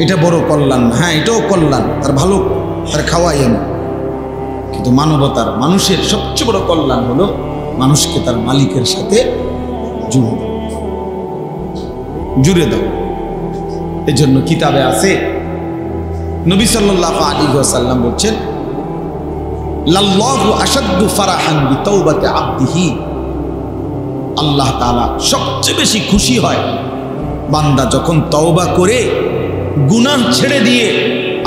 এটা বড় কল্যাণ না? হ্যাঁ, এটাও কল্যাণ, তার ভালো, তার খাওয়াই আমি। কিন্তু মানবতার, মানুষের সবচেয়ে বড় কল্যাণ হলো মানুষকে তার মালিকের সাথে জুড়ে দাও। এই জন্য কিতাবে আছে, নবী সাল্লাল্লাহু আলাইহি ওয়াসাল্লাম বলছেন, লাল্লাহু আশাদ্দু ফারাহান বিতাওবাতি আবদিহি, আল্লাহ তাআলা সবচেয়ে বেশি খুশি হয় বান্দা যখন তওবা করে গুনাহ ছেড়ে দিয়ে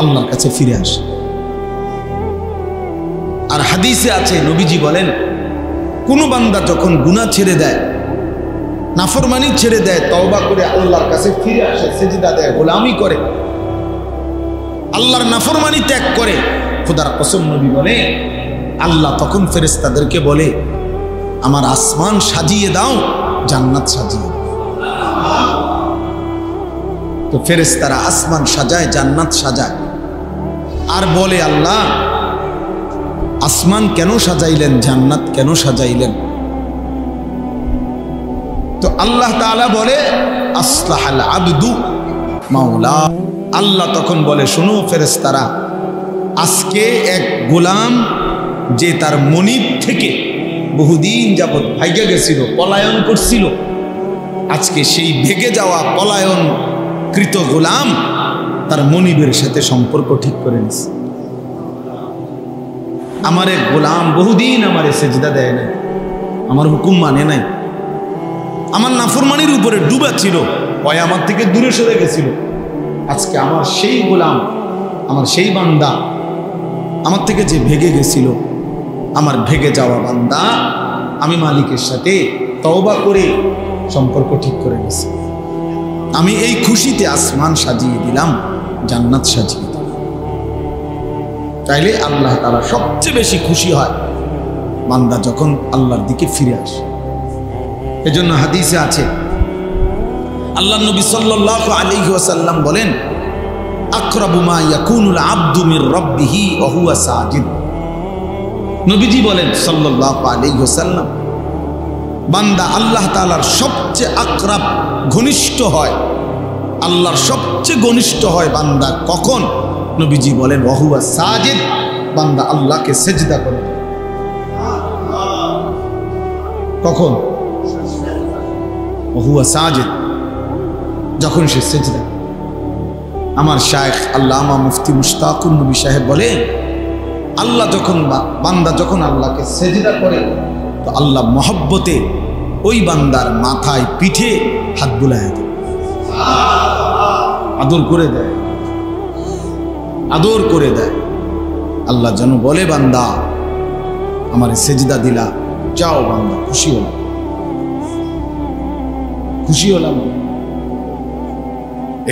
আল্লাহর কাছে ফিরে আসে। আর হাদিসে আছে, নবীজি বলেন, কোন বান্দা যখন গুনাহ ছেড়ে দেয়, নাফরমানি ছেড়ে দেয়, তওবা করে আল্লাহর কাছে ফিরে আসে, সিজদা দেয়, গোলামি করে, আল্লাহর নাফরমানি ত্যাগ করে, খোদার কসম নবী বলে, আল্লাহ তখন ফেরেশতাদেরকে বলে, আমার আসমান সাজিয়ে দাও, জান্নাত সাজিয়ে দাও। তো ফেরেশতারা আসমান সাজায়, জান্নাত সাজায়, আর বলে, আল্লাহ আসমান কেন সাজাইলেন, জান্নাত কেন সাজাইলেন? তো আল্লাহ তাআলা বলে, আসলাহাল আবদু মাওলা। আল্লাহ তখন বলে, শোনো ফেরেশতারা, আজকে এক গোলাম যে তার মনিব থেকে বহুদিন যাবৎ ভাইগা গেছিল, পলায়ন করছিল, আজকে সেই ভেগে যাওয়া পলায়ন কৃত গোলাম তার মনিবের সাথে সম্পর্ক ঠিক করে নিছে। আমার এক গোলাম বহুদিন আমারে সেজদা দেয় নাই, আমার হুকুম মানে নাই, আমার নাফরমানির উপরে ডুবা ছিল, ভয় আমার থেকে দূরে সরে গেছিল। আজকে আমার সেই গোলাম, আমার সেই বান্দা, আমার থেকে যে ভেগে গেছিল, আমার ভেগে যাওয়া বান্দা আমি মালিকের সাথে তওবা করে সম্পর্ক ঠিক করে গেছি। আমি এই খুশিতে আসমান সাজিয়ে দিলাম, জান্নাত সাজিয়ে দিলাম। তাইলে আল্লাহ তাআলা সবচেয়ে বেশি খুশি হয় বান্দা যখন আল্লাহর দিকে ফিরে আসে। এজন্য হাদিসে আছে, আল্লাহ নবী সাল্লাল্লাহু আলাইহি ওয়াসাল্লাম বলেন, আকরাবু মা ইয়াকুনুল আবদু মির রাব্বিহি ওয়া হুয়া সাজিদ। নবীজি বলেন সাল্লাল্লাহু আলাইহি ওয়াসাল্লাম, বান্দা আল্লাহ তাআলার সবচেয়ে আকরাব, ঘনিষ্ঠ হয়, আল্লাহর সবচেয়ে ঘনিষ্ঠ হয় বান্দা কখন? নবীজি বলেন, ওয়া হুয়া সাজিদ, বান্দা আল্লাহকে সিজদা করে। কখন? ওয়া হুয়া সাজিদ, যখন সে সিজদা। আমার শায়েখ আল্লামা মুফতি মুশতাকুর নবী সাহেব বলে, আল্লাহ যখন, বান্দা যখন আল্লাহকে সিজদা করে, তো আল্লাহ মহব্বতে ওই বান্দার মাথায়, পিঠে হাত বুলায় দেয়, আদর করে দেয়, আদর করে দেয়। আল্লাহ যেন বলে, বান্দা আমারে সিজদা দিলা, যাও বান্দা, খুশি হলাম, খুশি হলাম।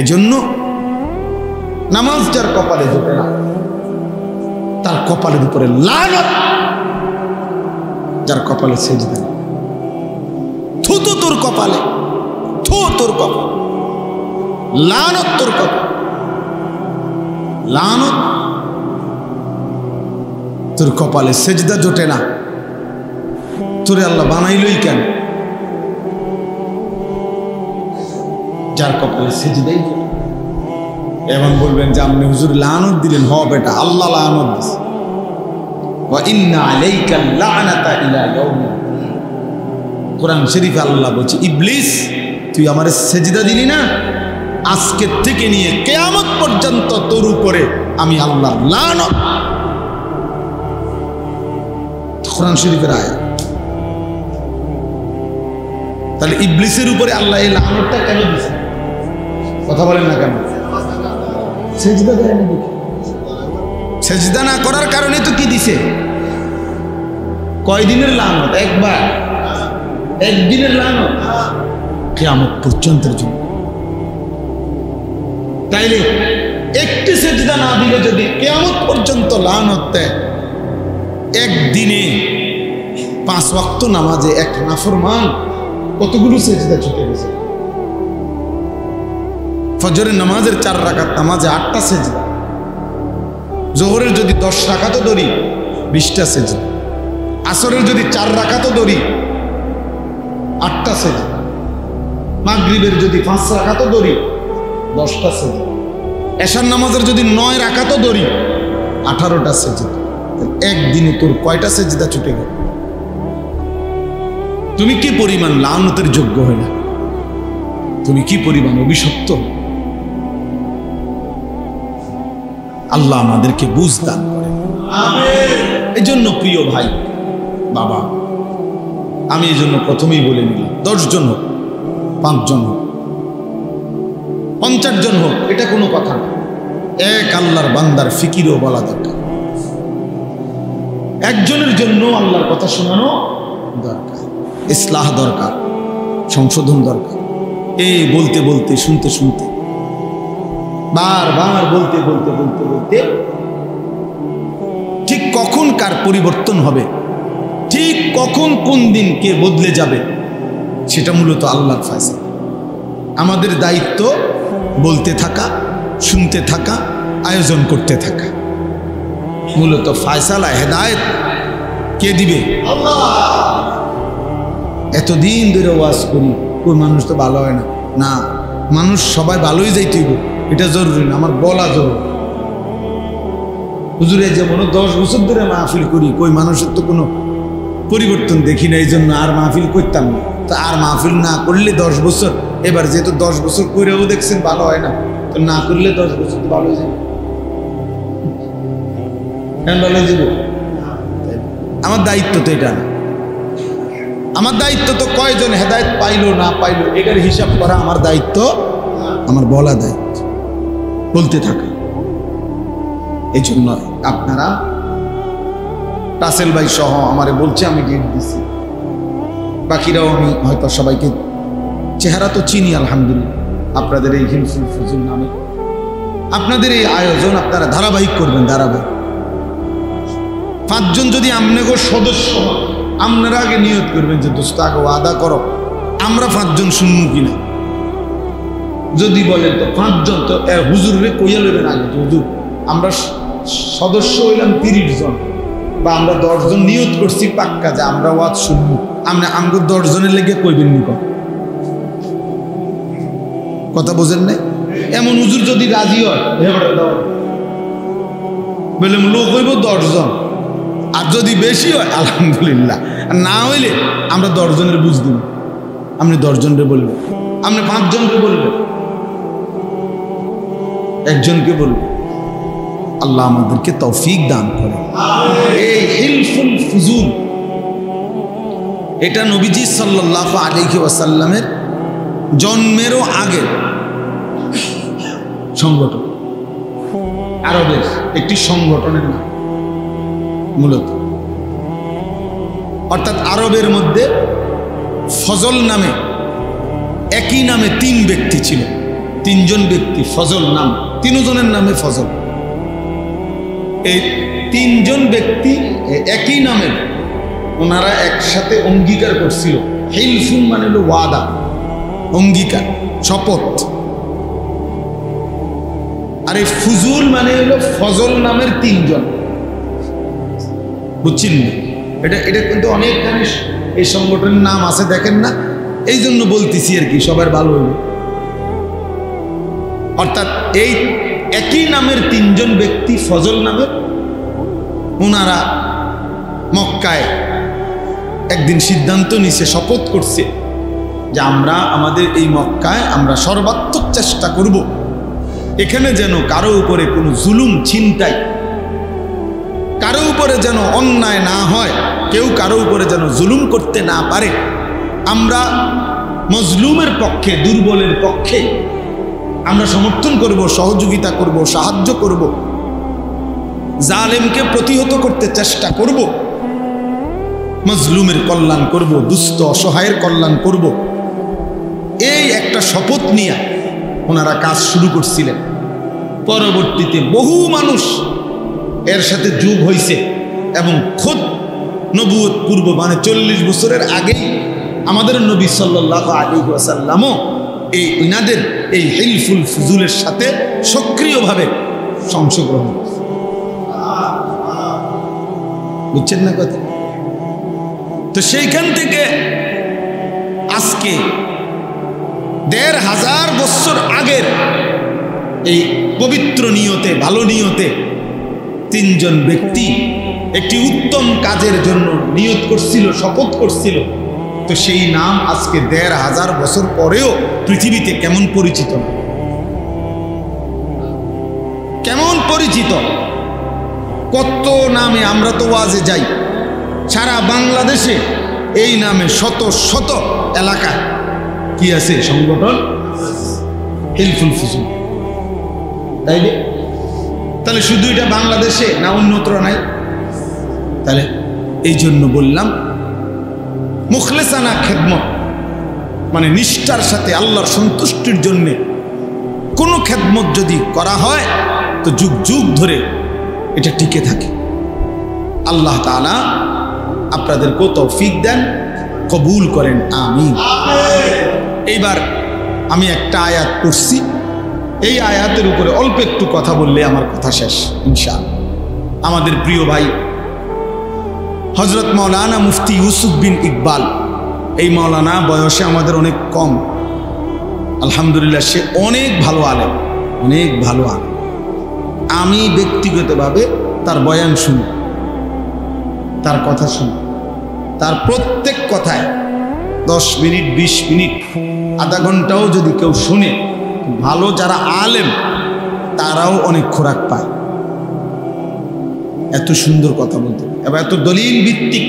এজন্য নামাজ যার কপালে জোটে না, তার কপালের উপরে লানত। যার কপালে সিজদা, থু তো তোর কপালে, থু তোর কপাল, লানত তোর কপাল, লানত তোর কপালে। সিজদা জোটে না, তোরে আল্লাহ বানাইলই কেন? যার কপালে সিজদাই জোটে। এমন বলবেন যে আপনি হুজুর লানত দিলেন। হ বেটা, আল্লাহ লানত দিছে। ওয়া ইন্না আলাইকা লানাতা ইলা ইয়াউমিদ দ্বীন। কোরআন শরীফে আল্লাহ বলছে, ইবলিস তুই আমারে সিজদা দিলি না, আজকে থেকে নিয়ে কিয়ামত পর্যন্ত তোর উপরে আমি আল্লাহর লানত। কোরআন শরীফের আয়াত। তাহলে ইবলিসের উপরে আল্লাহ এই লানতটা কেন দিয়েছে? কথা বলেন না কেন? সিজদা দেয়নি দেখি। সিজদা না করার কারণে তো কি দিছে? কয়দিনের লানত? একবার, একদিনের লানত, কিয়ামত পর্যন্তের জন্য। তাইলে একটি সেজদা না দিলে যদি কিয়ামত পর্যন্ত লানত দেয়, একদিনে 5 ওয়াক্ত নামাজে এক নাফরমান কতগুলো সেজদা ছুটে গেছে। ফজরের নামাজের 4 রাকাত নামাজে 8টা সেজদা, জোহরের যদি 10 রাকাতও ধরি 20টা সেজদা, আসরের যদি 4 রাকাতও ধরি 8টা সেজদা, মাগরিবের যদি 5 রাকাতও ধরি 10টা সেজদা, এশার নামাজের যদি 9 রাকাতও ধরি 18টা সেজদা। একদিনে তোর কয়টা সেজদা ছুটে গেল? তুমি কি পরিমাণ লানতের যোগ্য হইলা, তুমি কি পরিমাণ অভিশপ্ত। আল্লাহ আমাদেরকে বুঝ দান করেন। এই জন্য প্রিয় ভাই বাবা, আমি এই জন্য প্রথমেই বলে নিলাম, 10 জন হোক, 5 জন হোক, 50 জন হোক, এটা কোনো কথা না। এক আল্লাহর বান্দার ফিকিরও বলা দরকার, একজনের জন্য আল্লাহর কথা শোনানো দরকার, ইসলাহ দরকার, সংশোধন দরকার। এই বলতে বলতে শুনতে শুনতে বারবার বলতে বলতে বলতে বলতে ঠিক কখন কার পরিবর্তন হবে, ঠিক কখন কোন দিন কে বদলে যাবে, সেটা মূলত আল্লাহর ফয়সালা। আমাদের দায়িত্ব বলতে থাকা, শুনতে থাকা, আয়োজন করতে থাকা। মূলত ফয়সালা হেদায়েত কে দিবে? আল্লাহ। এতদিন ধরে ওয়াজ করি, কোন মানুষ তো ভালো হয় না, না মানুষ সবাই ভালোই যাইতে হইব এটা জরুরি না, আমার বলা জরুরি। হুজুরে যেমন 10 বছর ধরে মাহফিল করি, কই মানুষের তো কোনো পরিবর্তন দেখি না, এই জন্য আর মাহফিল করতাম না। তো আর মাহফিল না করলে 10 বছর, এবার যেহেতু 10 বছর করেও দেখছেন ভালো হয় না, তো না করলে 10 বছর তো ভালো হয়ে যাবে। কেন ভালো হয়ে যাব? আমার দায়িত্ব তো এটা না। আমার দায়িত্ব তো কয়জন হেদায়েত পাইলো না পাইলো এটার হিসাব করা আমার দায়িত্ব, আমার বলা দায়িত্ব, বলতে থাকা। এই জন্য আপনারা রাসেল ভাই সহ আমারে বলছে, আমি ডেট দিছি, বাকিরাও আমি হয়তো সবাইকে চেহারা তো চিনি আলহামদুলিল্লাহ। আপনাদের এই হিলফুল ফুজুল নামে আপনাদের এই আয়োজন আপনারা ধারাবাহিক করবেন, ধারাবাহিক। 5 জন যদি আমনেগো সদস্য, আপনারা আগে নিয়ত করবেন যে দোস্ত আগে ওয়াদা করো আমরা 5 জন শুনবো কিনা। যদি বলেন তো 5 জন, তো হুজুরে কইয়া লইবেন আগে, হুজুর আমরা সদস্য হইলাম 30 জন, বা আমরা 10 জন নিয়ত করছি পাক্কা যে আমরা ওয়াজ শুনবো, আমরা আমগো 10 জনের লেগে কইবেন নি কথা বোঝেন নাই? এমন হুজুর যদি রাজি হয় বলে লোক হইব 10 জন, আর যদি বেশি হয় আলহামদুলিল্লাহ, আর না হইলে আমরা 10 জনের বুঝ দিব। আপনি 10 জনকে বলবেন, আপনি 5 জনকে বলবেন, একজনকে বলবেন। আল্লাহ আমাদেরকে তৌফিক দান করে। এই হিলফুল ফুজুল এটা নবীজি সাল্লাল্লাহু আলাইহি ওয়াসাল্লামের জন্মেরও আগে সংগঠন, আরবের একটি সংগঠনের নাম মূলত। অর্থাৎ আরবের মধ্যে ফজল নামে, একই নামে 3 ব্যক্তি ছিল, 3 জন ব্যক্তি ফজল নাম, 3 জনের নামে ফজল। এই 3 জন ব্যক্তি একই নামে, ওনারা একসাথে অঙ্গীকার করছিল। হিলফুন মানে হলো ওয়াদা, অঙ্গীকার, শপথ। আর এই ফুজুল মানে হলো ফজল নামের 3 জন, বুঝছেন না? এটা কিন্তু অনেকখানি এই সংগঠনের নাম আছে, দেখেন না? এই জন্য বলতেছি আর কি, সবার ভালো হইল। অর্থাৎ এই একই নামের 3 জন ব্যক্তি ফজল নামের, ওনারা মক্কায় একদিন সিদ্ধান্ত নিছে, শপথ করছে যে আমরা আমাদের এই মক্কায় আমরা সর্বাত্মক চেষ্টা করব এখানে যেন কারো উপরে কোনো জুলুম, ছিনতাই, কারো উপরে যেন অন্যায় না হয়, কেউ কারো উপরে যেন জুলুম করতে না পারে। আমরা মজলুমের পক্ষে, দুর্বলের পক্ষে আমরা সমর্থন করব, সহযোগিতা করব, সাহায্য করব, জালেমকে প্রতিহত করতে চেষ্টা করব, মজলুমের কল্যাণ করব, দুস্থ অসহায়ের কল্যাণ করব। এই একটা শপথ নিয়ে ওনারা কাজ শুরু করছিলেন। পরবর্তীতে বহু মানুষ এর সাথে যোগ হয়েছে এবং খোদ নবুয়ত পূর্ব মানে 40 বছরের আগেই আমাদের নবী সাল্লাল্লাহু আলাইহি ওয়াসাল্লামও এই ইনাদের এই হিলফুল ফুজুলের সাথে সক্রিয়ভাবে অংশগ্রহণ করেছে। বুঝছেন না কথা? তো সেইখান থেকে আজকে 1500 বছর আগের এই পবিত্র নিয়তে, ভালো নিয়তে 3 জন ব্যক্তি একটি উত্তম কাজের জন্য নিয়ত করছিল, শপথ করছিল। তো সেই নাম আজকে 1500 বছর পরেও পৃথিবীতে কেমন পরিচিত, কেমন পরিচিত, কত নামে আমরা তো ওয়াজে যাই। সারা বাংলাদেশে এই নামে শত শত এলাকায় কি আছে সংগঠন, হিলফুল ফুজুল, তাই না? তাহলে শুধু এটা বাংলাদেশে না অন্যত্র নাই? তাহলে এই জন্য বললাম মুখলেসানা খেদমত মানে নিষ্ঠার সাথে আল্লাহর সন্তুষ্টির জন্যে কোনো খেদমত যদি করা হয় তো যুগ যুগ ধরে এটা টিকে থাকে। আল্লাহ তাআলা আপনাদেরকেও তৌফিক দেন, কবুল করেন, আমিন। এইবার আমি একটা আয়াত পড়ছি, এই আয়াতের উপরে অল্প একটু কথা বললে আমার কথা শেষ ইনশাআল্লাহ। আমাদের প্রিয় ভাই হযরত মাওলানা মুফতি ইউসুফ বিন ইকবাল, এই মাওলানা বয়সে আমাদের অনেক কম, আলহামদুলিল্লাহ সে অনেক ভালো আলেম, অনেক ভালো আলেম। আমি ব্যক্তিগতভাবে তার বয়ান শুনি, তার কথা শুনি, তার প্রত্যেক কথায় 10 মিনিট 20 মিনিট আধা ঘন্টাও যদি কেউ শুনে, ভালো যারা আলেম তারাও অনেক খোরাক পায়। এত সুন্দর কথা বলতে এবার এত দলিল ভিত্তিক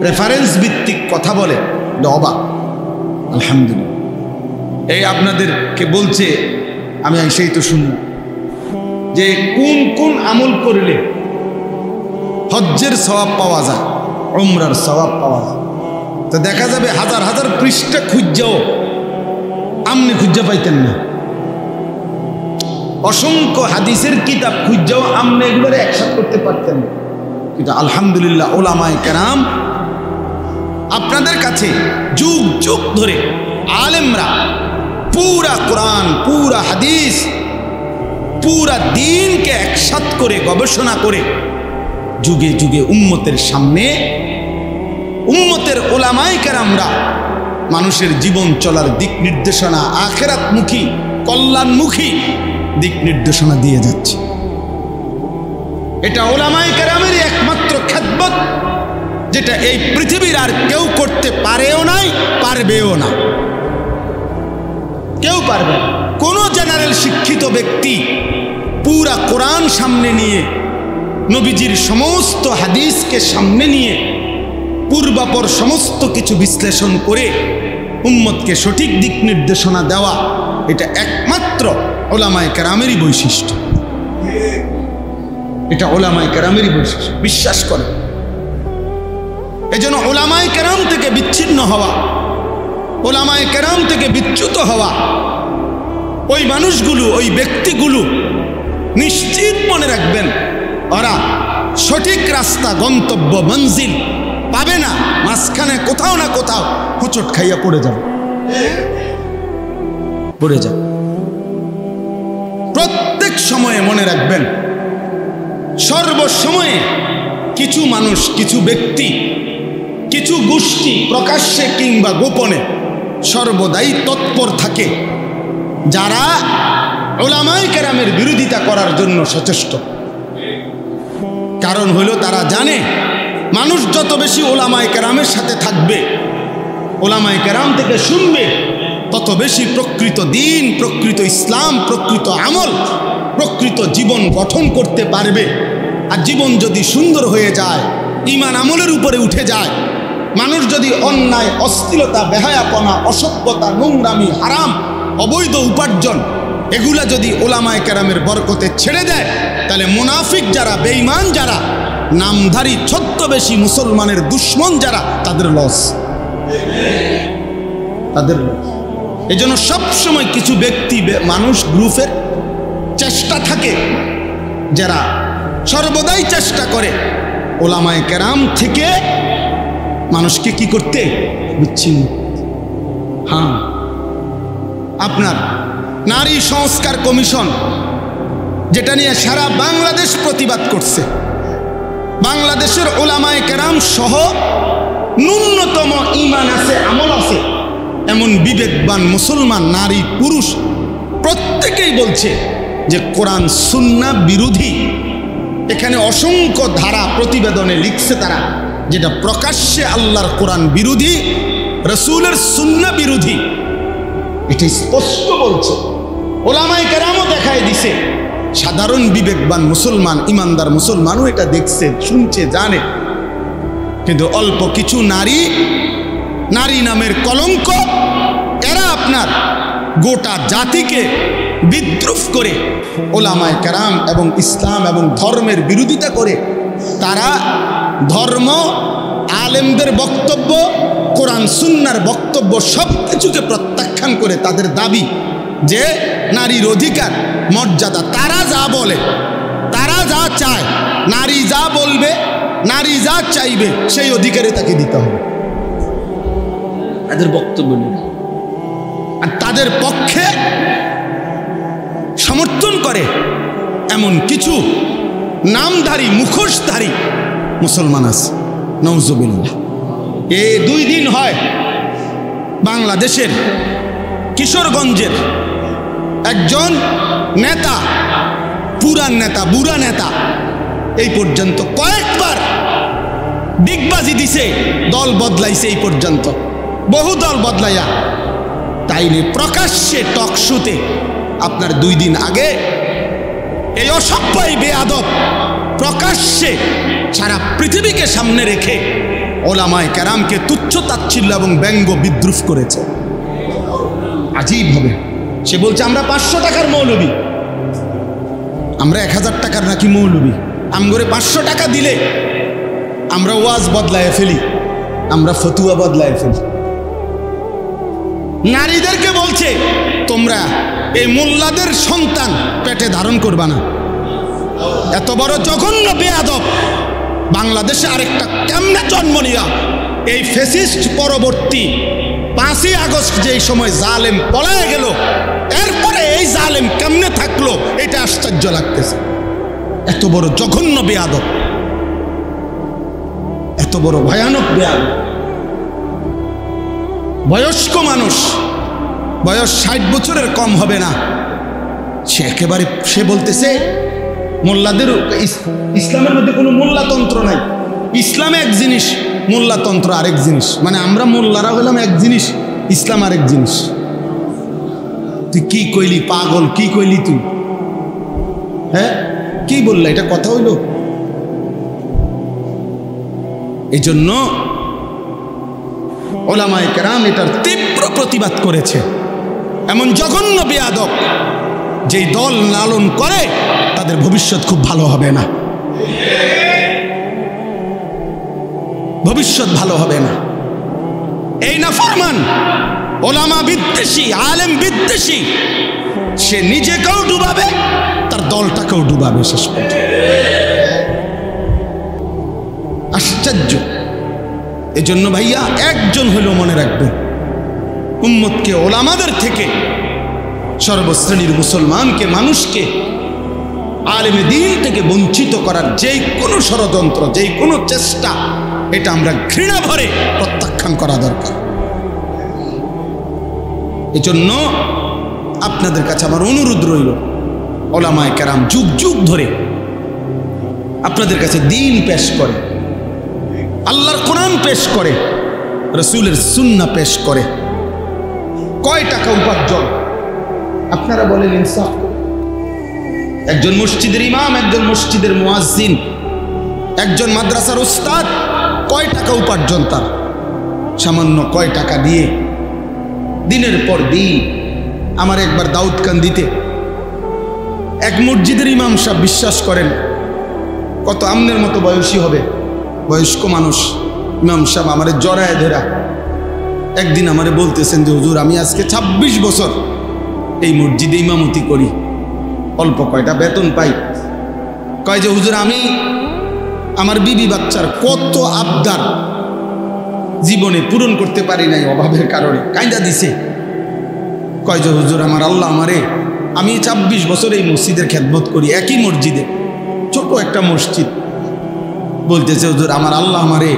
রেফারেন্স ভিত্তিক কথা বলে, অবাক। আলহামদুলিল্লাহ। এই আপনাদেরকে বলছে, আমি সেই তো শুনলাম যে কোন কোন আমল করলে হজ্জের সওয়াব পাওয়া যায়, উমরার সওয়াব পাওয়া যায়। তো দেখা যাবে হাজার হাজার পৃষ্ঠা খুঁজাও আমনে খুঁজা পাইতেন না, অসংখ্য হাদিসের কিতাব খুঁজাও আমনে এগুলোর একসাথে করতে পারতেন না। কিন্তু আলহামদুলিল্লাহ উলামায়ে কেরাম আপনাদের কাছে যুগ যুগ ধরে আলেমরা পুরা কোরআন, পুরা হাদিস, পুরা দ্বীনকে একসাথ করে গবেষণা করে যুগে যুগে উম্মতের সামনে, উম্মতের উলামায়ে কেরামরা মানুষের জীবন চলার দিক নির্দেশনা, আখিরাতমুখী, কল্যাণমুখী দিক নির্দেশনা দিয়ে যাচ্ছে। এটা উলামায়ে কেরামেরই একমাত্র খেদমত, যেটা এই পৃথিবীর আর কেউ করতে পারেও নাই, পারবেও না, কেউ পারবে না। কোনো জেনারেল শিক্ষিত ব্যক্তি পুরা কোরআন সামনে নিয়ে, নবীজির সমস্ত হাদিসকে সামনে নিয়ে পূর্বাপর সমস্ত কিছু বিশ্লেষণ করে উম্মতকে সঠিক দিক নির্দেশনা দেওয়া, এটা একমাত্র উলামায়ে কেরামেরই বৈশিষ্ট্য। এটা উলামায়ে কেরামেরই বৈশিষ্ট্য, বিশ্বাস করে। এজন্য উলামায়ে কেরাম থেকে বিচ্ছিন্ন হওয়া, উলামায়ে কেরাম থেকে বিচ্যুত হওয়া, ওই মানুষগুলো, ওই ব্যক্তিগুলো নিশ্চিত মনে রাখবেন ওরা সঠিক রাস্তা, গন্তব্য, মঞ্জিল পাবে না, মাঝখানে কোথাও না কোথাও হোঁচট খাইয়া পড়ে যাবে, পড়ে যাবে। প্রত্যেক সময়ে মনে রাখবেন, সর্বসময়ে কিছু মানুষ, কিছু ব্যক্তি, কিছু গোষ্ঠী প্রকাশ্যে কিংবা গোপনে সর্বদাই তৎপর থাকে, যারা উলামায়ে কেরামের বিরোধিতা করার জন্য সচেষ্ট। কারণ হলো তারা জানে মানুষ যত বেশি উলামায়ে কেরামের সাথে থাকবে, উলামায়ে কেরাম থেকে শুনবে, তত বেশি প্রকৃত দ্বীন, প্রকৃত ইসলাম, প্রকৃত আমল, প্রকৃত জীবন গঠন করতে পারবে। আর জীবন যদি সুন্দর হয়ে যায়, ঈমান আমলের উপরে উঠে যায়, মানুষ যদি অন্যায়, অশ্লীলতা, বেহায়াপনা, অসভ্যতা, নোংরামি, হারাম, অবৈধ উপার্জন এগুলা যদি উলামায়ে কেরামের বরকতে ছেড়ে দেয়, তাহলে মুনাফিক যারা, বেঈমান যারা, নামধারী ছদ্মবেশী মুসলমানের দুশ্মন যারা, তাদের লস, তাদের লস। এই জন্য সবসময় কিছু ব্যক্তি, মানুষ, গ্রুপের চেষ্টা থাকে, যারা সর্বদাই চেষ্টা করে ওলামায়ে কেরাম থেকে মানুষকে কি করতে, বিচ্ছিন্ন। হ্যাঁ, আপনার নারী সংস্কার কমিশন, যেটা নিয়ে সারা বাংলাদেশ প্রতিবাদ করছে, বাংলাদেশের ওলামায়ে কেরাম সহ ন্যূনতম ঈমান আছে, আমল আছে এমন বিবেকবান মুসলমান নারী পুরুষ প্রত্যেকেই বলছে যে কোরআন সুন্নাহ বিরোধী। এখানে অসংখ্য ধারা প্রতিবেদনে লিখছে তারা, যেটা প্রকাশ্যে আল্লাহর কোরআন বিরোধী, রাসূলের সুন্নাহ বিরোধী, এটা স্পষ্ট বলছে। ওলামায়ে কেরামও দেখায় দিছে, সাধারণ বিবেকবান মুসলমান, ইমানদার মুসলমানও এটা দেখছে, শুনছে, জানে। কিন্তু অল্প কিছু নারী, নারী নামের কলঙ্ক, এরা আপনার গোটা জাতিকে বিদ্রুপ করে ওলামায়ে কেরাম এবং ইসলাম এবং ধর্মের বিরোধিতা করে তারা ধর্ম, আলেমদের বক্তব্য, কোরআন সুন্নাহর বক্তব্য সব কিছুকে প্রত্যাখ্যান করে তাদের দাবি যে নারীর অধিকার, মর্যাদা, তারা যা বলে, তারা যা চায়, নারী যা বলবে, নারী যা চাইবে সেই অধিকারে তাকে দিতে হবে, তাদের বক্তব্য নেই। আর তাদের পক্ষে সমর্থন করে এমন কিছু নামধারী, মুখোশধারী মুসলমান আছে, নাউজুবিল্লাহ। এই 2 দিন হয় বাংলাদেশের কিশোরগঞ্জের একজন নেতা, পুরান নেতা, বুড়া নেতা, এই পর্যন্ত কয়েকবার ডিগবাজি দিছে, দল বদলাইছে, এই পর্যন্ত বহু দল বদলাইয়া, তাইলে প্রকাশ্যে টক শোতে আপনার 2 দিন আগে এই অসভ্য বেয়াদব প্রকাশ্যে সারা পৃথিবীকে সামনে রেখে ওলামায়ে কেরামকে তুচ্ছ তাচ্ছিল্য এবং ব্যঙ্গ বিদ্রুপ করেছে। আজীব হবে, সে বলছে আমরা 500 টাকার মৌলবী, আমরা 1000 টাকার নাকি মৌলবী, আমগরে 500 টাকা দিলে আমরা ওয়াজ বদলায় ফেলি, আমরা ফতুয়া বদলায় ফেলি। নারীদেরকে বলছে তোমরা এই মোল্লাদের সন্তান পেটে ধারণ করবা না। এত বড় জঘন্য বেয়াদব বাংলাদেশে আরেকটা কেমনে জন্ম নিয়া এই ফ্যাসিস্ট পরবর্তী 5ই আগস্ট যেই সময় জালেম পলায় গেল, এরপরে এই জালেম কেমনে থাকলো এটা আশ্চর্য লাগতেছে। এত বড় জঘন্য বেয়াদব, এত বড় ভয়ানক বেয়াদব। বয়স্ক মানুষ, বয়স 60 বছরের কম হবে না, সে একেবারে সে বলতেছে মোল্লাদের, ইসলামের মধ্যে কোনো মোল্লাতন্ত্র নাই, ইসলামে এক জিনিস, মোল্লাতন্ত্র আরেক জিনিস, মানে আমরা মোল্লারা হলাম এক জিনিস, ইসলাম আরেক জিনিস। তুই কি কইলি পাগল, কি কইলি তুই? হ্যাঁ, কি বললা? এটা কথা হইল? এই জন্য ওলামায়ে কেরাম এটার তীব্র প্রতিবাদ করেছে। এমন জঘন্য বেয়াদব যেই দল লালন করে তাদের ভবিষ্যৎ খুব ভালো হবে না, ভবিষ্যৎ ভালো হবে না। এই নাফরমান ওলামা বিদ্বেষী, আলেম বিদ্বেষী, সে নিজেকেও ডুবাবে, তার দলটাকেও ডুবাবে শেষ পর্যন্ত। আশ্চর্য। এজন্য ভাইয়া একজন হলেও মনে রাখবেন, উম্মতকে ওলামাদের থেকে, সর্বশ্রেণীর মুসলমানকে, মানুষকে আলেমে দ্বীন থেকে বঞ্চিত করার যেই কোনো ষড়যন্ত্র, যেই কোনো চেষ্টা, এটা আমরা ঘৃণা ভরে প্রত্যাখ্যান করা দরকার। এজন্য আপনাদের কাছে আমার অনুরোধ রইল, ওলামায়ে কেরাম যুগ যুগ ধরে আপনাদের কাছে দ্বীন পেশ করে, আল্লাহর কোরআন পেশ করে, রাসূলের সুন্নাহ পেশ করে। কয় টাকা উপার্জন আপনারা বলেন ইনসাফ? একজন মসজিদের ইমাম, একজন মসজিদের মুয়াজ্জিন, একজন মাদ্রাসার উস্তাদ, কয় টাকা উপার্জন তার? সামান্য কয় টাকা দিয়ে দিনের পর দিন। আমার একবার দাউদকান্দিতে এক মসজিদের ইমাম সাহেব, বিশ্বাস করেন কত আমনের মতো বয়সী হবে, বয়স্ক মানুষ, ইমাম সাহেব আমারে জড়ায় ধরা একদিন আমারে বলতেছেন যে হুজুর, আমি আজকে 26 বছর এই মসজিদে ইমামতি করি, অল্প কয়টা বেতন পাই। কয় যে হুজুর আমি আমার বিবি বাচ্চার কত আবদার জীবনে পূরণ করতে পারি নাই অভাবের কারণে, কাইন্দা দিছে। কয় যে হুজুর আমার আল্লাহ আমারে, আমি ২৬ বছর এই মসজিদের খেদমত করি, একই মসজিদে, ছোট একটা মসজিদ। বলতেছে হুজুর আমার আল্লাহ আমারে,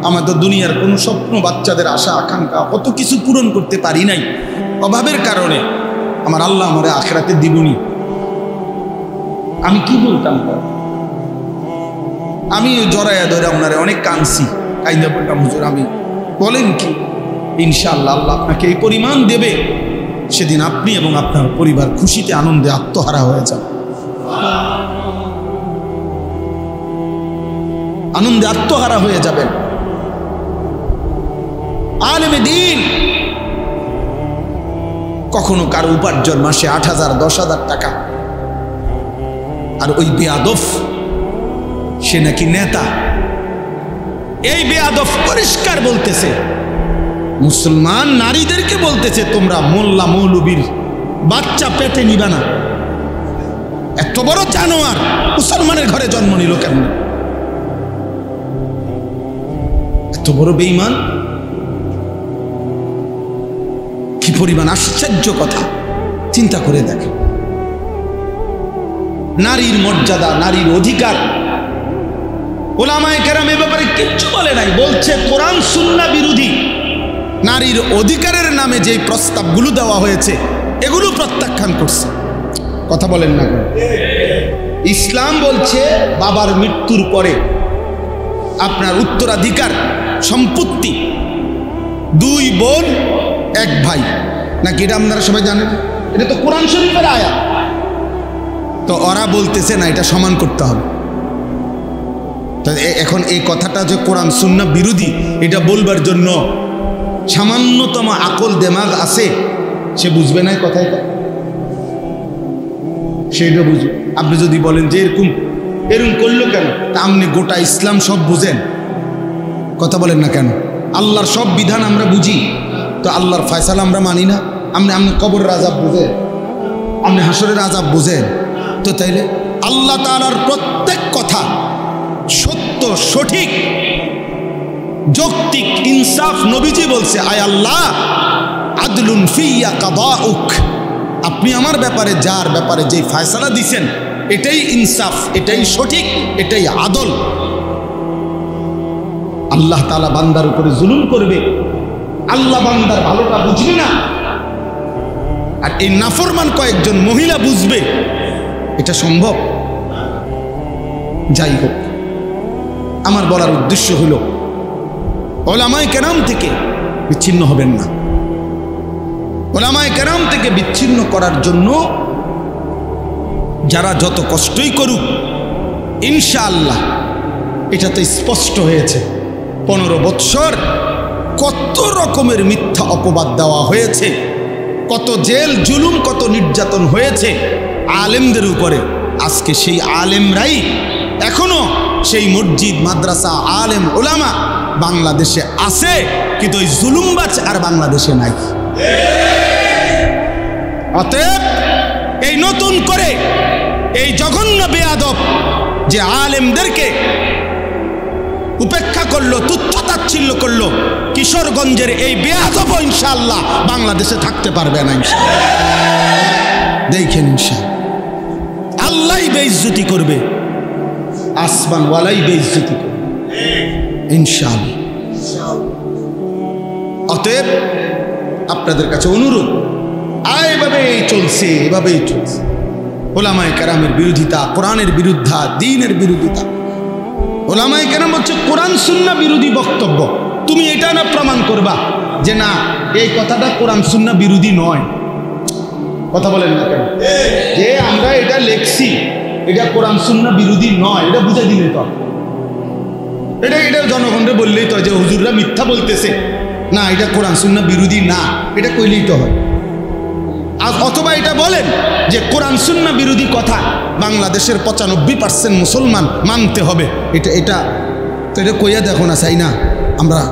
আমার তো দুনিয়ার কোনো স্বপ্ন, বাচ্চাদের আশা আকাঙ্ক্ষা কত কিছু পূরণ করতে পারি নাই অভাবের কারণে, আমার আল্লাহ আমারে আখিরাতে দিবনি। আমি কি বলতাম? আমি জড়াইয়া ধরে ওনারে অনেক কাঁদছি, কাইন্দা বললাম হুজুর আমি, বলেন কি? ইনশাআল্লাহ আল্লাহ আপনাকে এই পরিমাণ দেবে, সেদিন আপনি এবং আপনার পরিবার খুশিতে আনন্দে আত্মহারা হয়ে যান, আনন্দে আত্মহারা হয়ে যাবেন। আলেমে দ্বীন কখনো কারো উপার্জন মাসে ৮,০০০ ১০,০০০ টাকা, আর ওই বেয়াদব সে নাকি নেতা। এই বেয়াদব পরিষ্কার বলতেছে, মুসলমান নারীদেরকে বলতেছে তোমরা মোল্লা মৌলবীর বাচ্চা পেটে নিবা না। এত বড় জানোয়ার মুসলমানের ঘরে জন্ম নিল কেমন? এত বড় বেঈমান, কি পরিমাণ আশ্চর্য কথা, চিন্তা করে দেখে। নারীর মর্যাদা, নারীর অধিকার, উলামায়ে কেরাম এ ব্যাপারে কিচ্ছু বলে নাই। বলছে কোরআন সুন্নাহ বিরোধী নারীর অধিকারের নামে যে প্রস্তাবগুলো দেওয়া হয়েছে এগুলো প্রত্যাখ্যান করছে। কথা বলেন না? ইসলাম বলছে বাবার মৃত্যুর পরে আপনার উত্তরাধিকার সম্পত্তি 2 বোন 1 ভাই, নাকি এটা আপনারা সবাই জানেন? এটা তো কোরআন শরীফের আয়াত। তো ওরা বলতেছে না, এটা সমান করতে হবে। এখন এই কথাটা যে কোরআন সুন্নাহ বিরোধী, এটা বলবার জন্য সামান্যতম আকল দেমাগ আছে, সে বুঝবে না কথায়, সেটা বুঝবে। আপনি যদি বলেন যে এরকম করলো কেন, তা আপনি গোটা ইসলাম সব বুঝেন। কথা বলেন না কেন? আল্লাহর সব বিধান আমরা বুঝি, তো আল্লাহর ফয়সালা আমরা মানি না। আপনি কবরের আযাব বুঝেন, আপনি হাসরের আযাব বুঝেন, তো তাইলে আল্লাহ তাআলার প্রত্যেক কথা সত্য, সঠিক, যৌক্তিক, ইনসাফ। নবীজি বলছে আয় আল্লাহ আদলুন ফিয়া কাদাউক, আপনি আমার ব্যাপারে যার ব্যাপারে যেই ফয়সালা দিছেন এটাই ইনসাফ, এটাই সঠিক, এটাই আদল। আল্লাহ তাআলা বান্দার উপরে জুলুম করবে, আল্লাহ বান্দার ভালোটা বুঝবে না, আর এই নাফরমান কয়েকজন মহিলা বুঝবে, এটা সম্ভব? যাই হোক, আমার বলার উদ্দেশ্য হলো উলামায়ে কেরাম থেকে বিচ্ছিন্ন হবেন না। উলামায়ে কেরাম থেকে বিচ্ছিন্ন করার জন্য যারা যত কষ্টই করুক, ইনশাআল্লাহ এটা তো স্পষ্ট হয়েছে 15 বৎসর কত রকমের মিথ্যা অপবাদ দেওয়া হয়েছে, কত জেল জুলুম, কত নির্যাতন হয়েছে আলেমদের উপরে। আজকে সেই আলেমরাই এখনো সেই মসজিদ, মাদ্রাসা, আলেম, উলামা বাংলাদেশে আছে, কিন্তু ওই জুলুমবাজ আর বাংলাদেশে নাই। অতএব এই নতুন করে এই জঘন্য বেয়াদব যে আলেমদেরকে উপেক্ষা করলো, তুচ্ছ-তাচ্ছিল্য করলো, কিশোরগঞ্জের এই বেয়াদব ইনশাআল্লাহ বাংলাদেশে থাকতে পারবে না। ইনশাআল্লাহ দেখেন, ইনশাআল্লাহ আল্লাহই বেইজ্জতি করবে, আসমানওয়ালাই বেইজ্জতি করবে ইনশাআল্লাহ। অতএব আপনাদের কাছে অনুরোধ, এভাবেই চলছে, এভাবেই চলছে। উলামায়ে কেরামের বিরোধিতা, কোরআনের বিরুদ্ধা, দ্বীনের বিরোধিতা। উলামায়ে কেরাম হচ্ছে কোরআন সুন্নাহ বিরোধী বক্তব্য। তুমি এটা না প্রমাণ করবা যে না এই কথাটা কোরআন সুন্নাহ বিরোধী নয়। কথা বলেন না কেন? যে আমরা এটা লিখছি এটা কোরআন সুন্নাহ বিরোধী নয়, এটা বুঝে দিলে তো, এটা জনগণকে বললেই তো যে হুজুররা মিথ্যা বলতেছে, না এটা কোরআন সুন্নাহ বিরোধী না, এটা কইলেই তো হয়। অথবা এটা বলেন যে কোরআন সুন্নাহ বিরোধী কথা বাংলাদেশের 95% মুসলমান মানতে হবে, এটা কইয়া দেখো না, চাই না আমরা।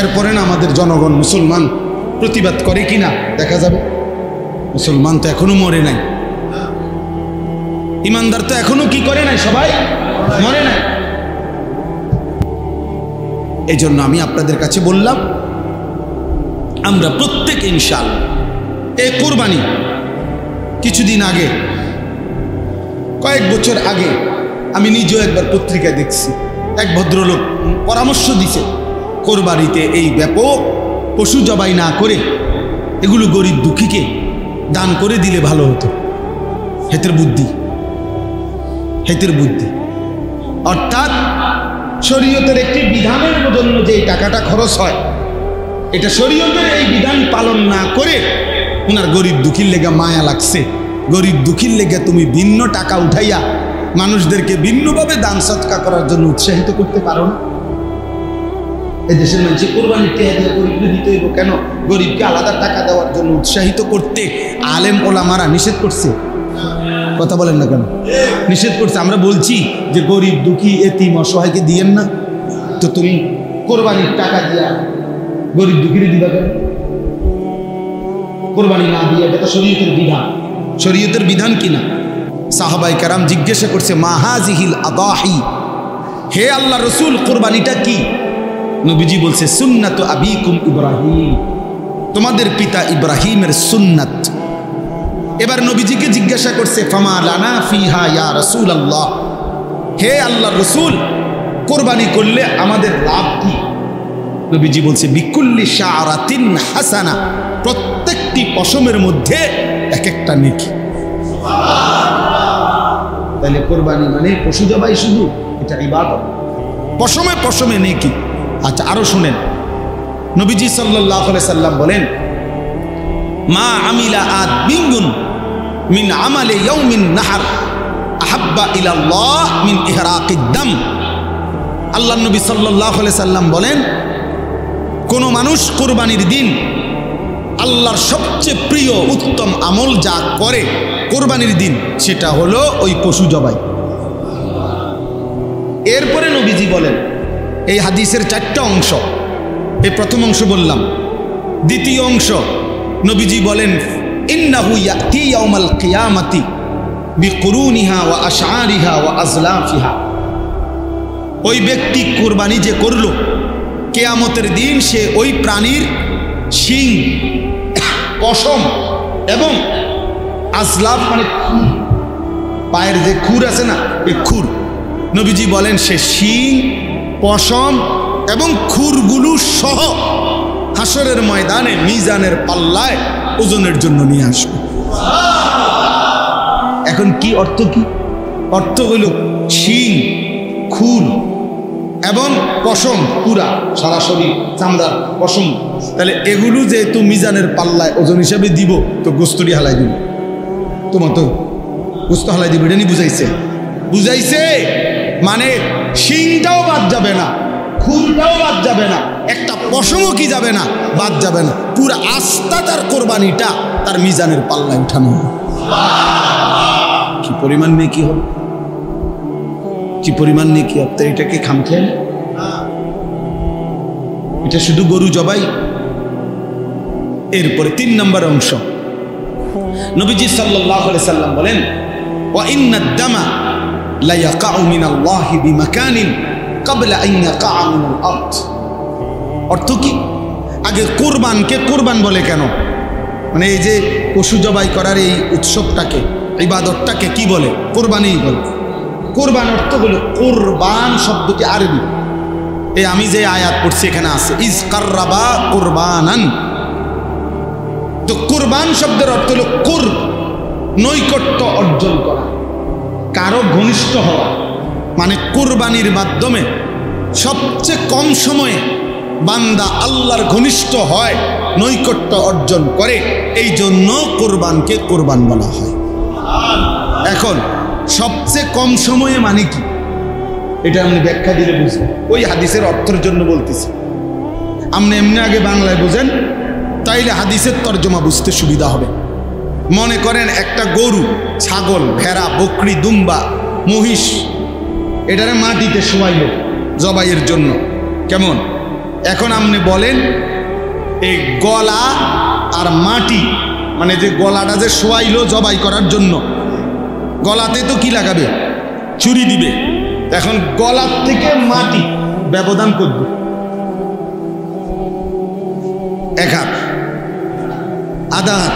এরপরে না আমাদের জনগণ মুসলমান প্রতিবাদ করে কিনা দেখা যাবে। মুসলমান তো এখনো মরে নাই, ইমানদার তো এখনো কি করে নাই, সবাই মরে নাই। এই জন্য আমি আপনাদের কাছে বললাম, আমরা প্রত্যেক ইনশাআল্লাহ এই কোরবানি, কিছুদিন আগে, কয়েক বছর আগে আমি নিজেও একবার পত্রিকায় দেখছি, এক ভদ্রলোক পরামর্শ দিছে কোরবানিতে এই ব্যাপক পশু জবাই না করে এগুলো গরিব দুঃখীকে দান করে দিলে ভালো হতো। হেতের বুদ্ধি, হেতের বুদ্ধি। অর্থাৎ শরীয়তের একটি বিধানের জন্য যে টাকাটা খরচ হয়, এটা শরীয়তের এই বিধান পালন না করে ওনার গরিব দুঃখীর লেগে মায়া লাগছে, গরিব দুঃখীর লেগে তুমি ভিন্ন টাকা উঠাইয়া মানুষদেরকে ভিন্নভাবে দান সৎকা করার জন্য উৎসাহিত করতে পারো না। এই দেশের মানুষ কোরবানির টাকা দিয়ে গরিবকে দিতে হইব কেন? গরিবকে আলাদা টাকা দেওয়ার জন্য উৎসাহিত করতে আলেম ওলামারা নিষেধ করছে। কথা বলেন না কেন? নিষেধ করছে। আমরা বলছি যে গরিব দুঃখী এতিম অসহায়কে দিয়েন না, তো তুমি কোরবানির টাকা দিয়া গরিব দুঃখীরে দিবা কেন? কোরবানি না দিয়ে, এটা তো শরীয়তের বিধান। শরীয়তের বিধান কিনা? সাহাবায়ে কেরাম জিজ্ঞাসা করছে, মা হাযিহিল আদাহি, হে আল্লাহ রসুল কোরবানিটা কি? নবীজি বলছে, সুন্নাতু আবিকুম ইব্রাহিম, তোমাদের পিতা ইব্রাহিমের সুন্নাত। এবার নবীজিকে জিজ্ঞাসা করছে, ফামা লানা ফিহা ইয়া রাসূলুল্লাহ, হে আল্লাহ রসুল কোরবানি করলে আমাদের লাভ কি? নবীজি বলছে, বিকুল্লি শাআরাতিন হাসানা, প্রত্যেকটি পশমের মধ্যে এক একটা নেকি। তাহলে কোরবানি মানে পশু জবাই শুধু, এটা ইবাদত, পশমে পশমে নেকি। আচ্ছা, আরো শুনেন, নবীজি সাল্লাল্লাহু আলাইহি সাল্লাম বলেন, মা আমিলা আদমিন মিন আমালি ইয়াউমিন নাহর আহাব্বা ইলাল্লাহ মিন ইহরাকিদ দাম। আল্লাহর নবী সাল্লাল্লাহু আলাইহি সাল্লাম বলেন, কোন মানুষ কোরবানির দিন আল্লাহর সবচেয়ে প্রিয় উত্তম আমল যা করে কোরবানির দিন, সেটা হলো ওই পশু জবাই। এরপরে নবীজি বলেন, এই হাদিসের 4টা অংশ, এই প্রথম অংশ বললাম। দ্বিতীয় অংশ নবীজি বলেন, ইন্নাহু ইয়াতি ইয়াউমাল কিয়ামাতি বিকুরুনিহা ওয়া আশআরিহা ওয়া আজলাফিহা, ওই ব্যক্তি কোরবানি যে করলো, কিয়ামতের দিন সে ওই প্রাণীর শিং, পশম এবং আজলাফ মানে পায়ের যে খুর আছে না, এই খুর, নবীজি বলেন সে শিং, পশম এবং খুরগুলো সহ হাসরের ময়দানে মিজানের পাল্লায় ওজনের জন্য নিয়ে আসবে। এখন কি অর্থ? কি অর্থ? হইল শিং, খুর এবং পশম, পুরা সারা শরীর চামড়ার পশম। তাহলে এগুলো যেহেতু মিজানের পাল্লায় ওজন হিসাবে দিব, তো গোস্তটি হালাই দিব, তোমার তো গোস্ত হালাই দিব, এটা নি বুঝাইছে? বুঝাইছে মানে শিংটাও বাদ যাবে না, খুরটাও বাদ যাবে না, একটা পশমও কি যাবে না, বাদ যাবে না, পুরা আস্থা তার কোরবানিটা তার মিজানের পাল্লায় উঠানো হবে। কি পরিমাণ নেকি হবে, কি পরিমাণ নেকি হবে! এটা কি খামখেয়ালি? এটা শুধু গরু জবাই। এরপরে 3 নম্বর অংশ, নবীজি সাল্লাল্লাহু আলাইহি সাল্লাম বলেন, ওয়া ইন্নাদ দামা লা ইয়াকাউ মিনাল্লাহি বিমাকানিন ক্বাবলা আন ইয়াকাআ মিনাল আরদ। অর্থ কি? আগে কোরবানকে কোরবান বলে কেন? মানে এই যে পশু জবাই করার এই উৎসবটাকে, ইবাদতটাকে কি বলে? কোরবানি বলে। কোরবান অর্থ হলো, কোরবান শব্দটি আরবি, এই আমি যে আয়াত পড়ছি এখানে আছে, ইজ কাররাবা কোরবানান। তো কোরবান শব্দের অর্থ হলো কুরব, নৈকট্য অর্জন করা, কারো ঘনিষ্ঠ হওয়া। মানে কোরবানির মাধ্যমে সবচেয়ে কম সময়ে বান্দা আল্লাহর ঘনিষ্ঠ হয়, নৈকট্য অর্জন করে, এই জন্য কোরবানকে কোরবান বলা হয়। এখন সবচেয়ে কম সময়ে মানে কি, এটা আপনি ব্যাখ্যা দিলে বুঝবেন। ওই হাদিসের অর্থের জন্য বলতেছি, আপনি এমনি আগে বাংলায় বোঝেন, তাইলে হাদিসের তর্জমা বুঝতে সুবিধা হবে। মনে করেন একটা গরু, ছাগল, ভেড়া, বকরি, দুম্বা, মহিষ, এটারে মাটিতে শোয়াইল জবাইয়ের জন্য, কেমন? এখন আপনি বলেন এই গলা আর মাটি, মানে যে গলাটা যে শোয়াইল জবাই করার জন্য, গলাতে তো কি লাগাবে? ছুরি দিবে। এখন গলার থেকে মাটি ব্যবধান করবে 1 হাত, আধা হাত,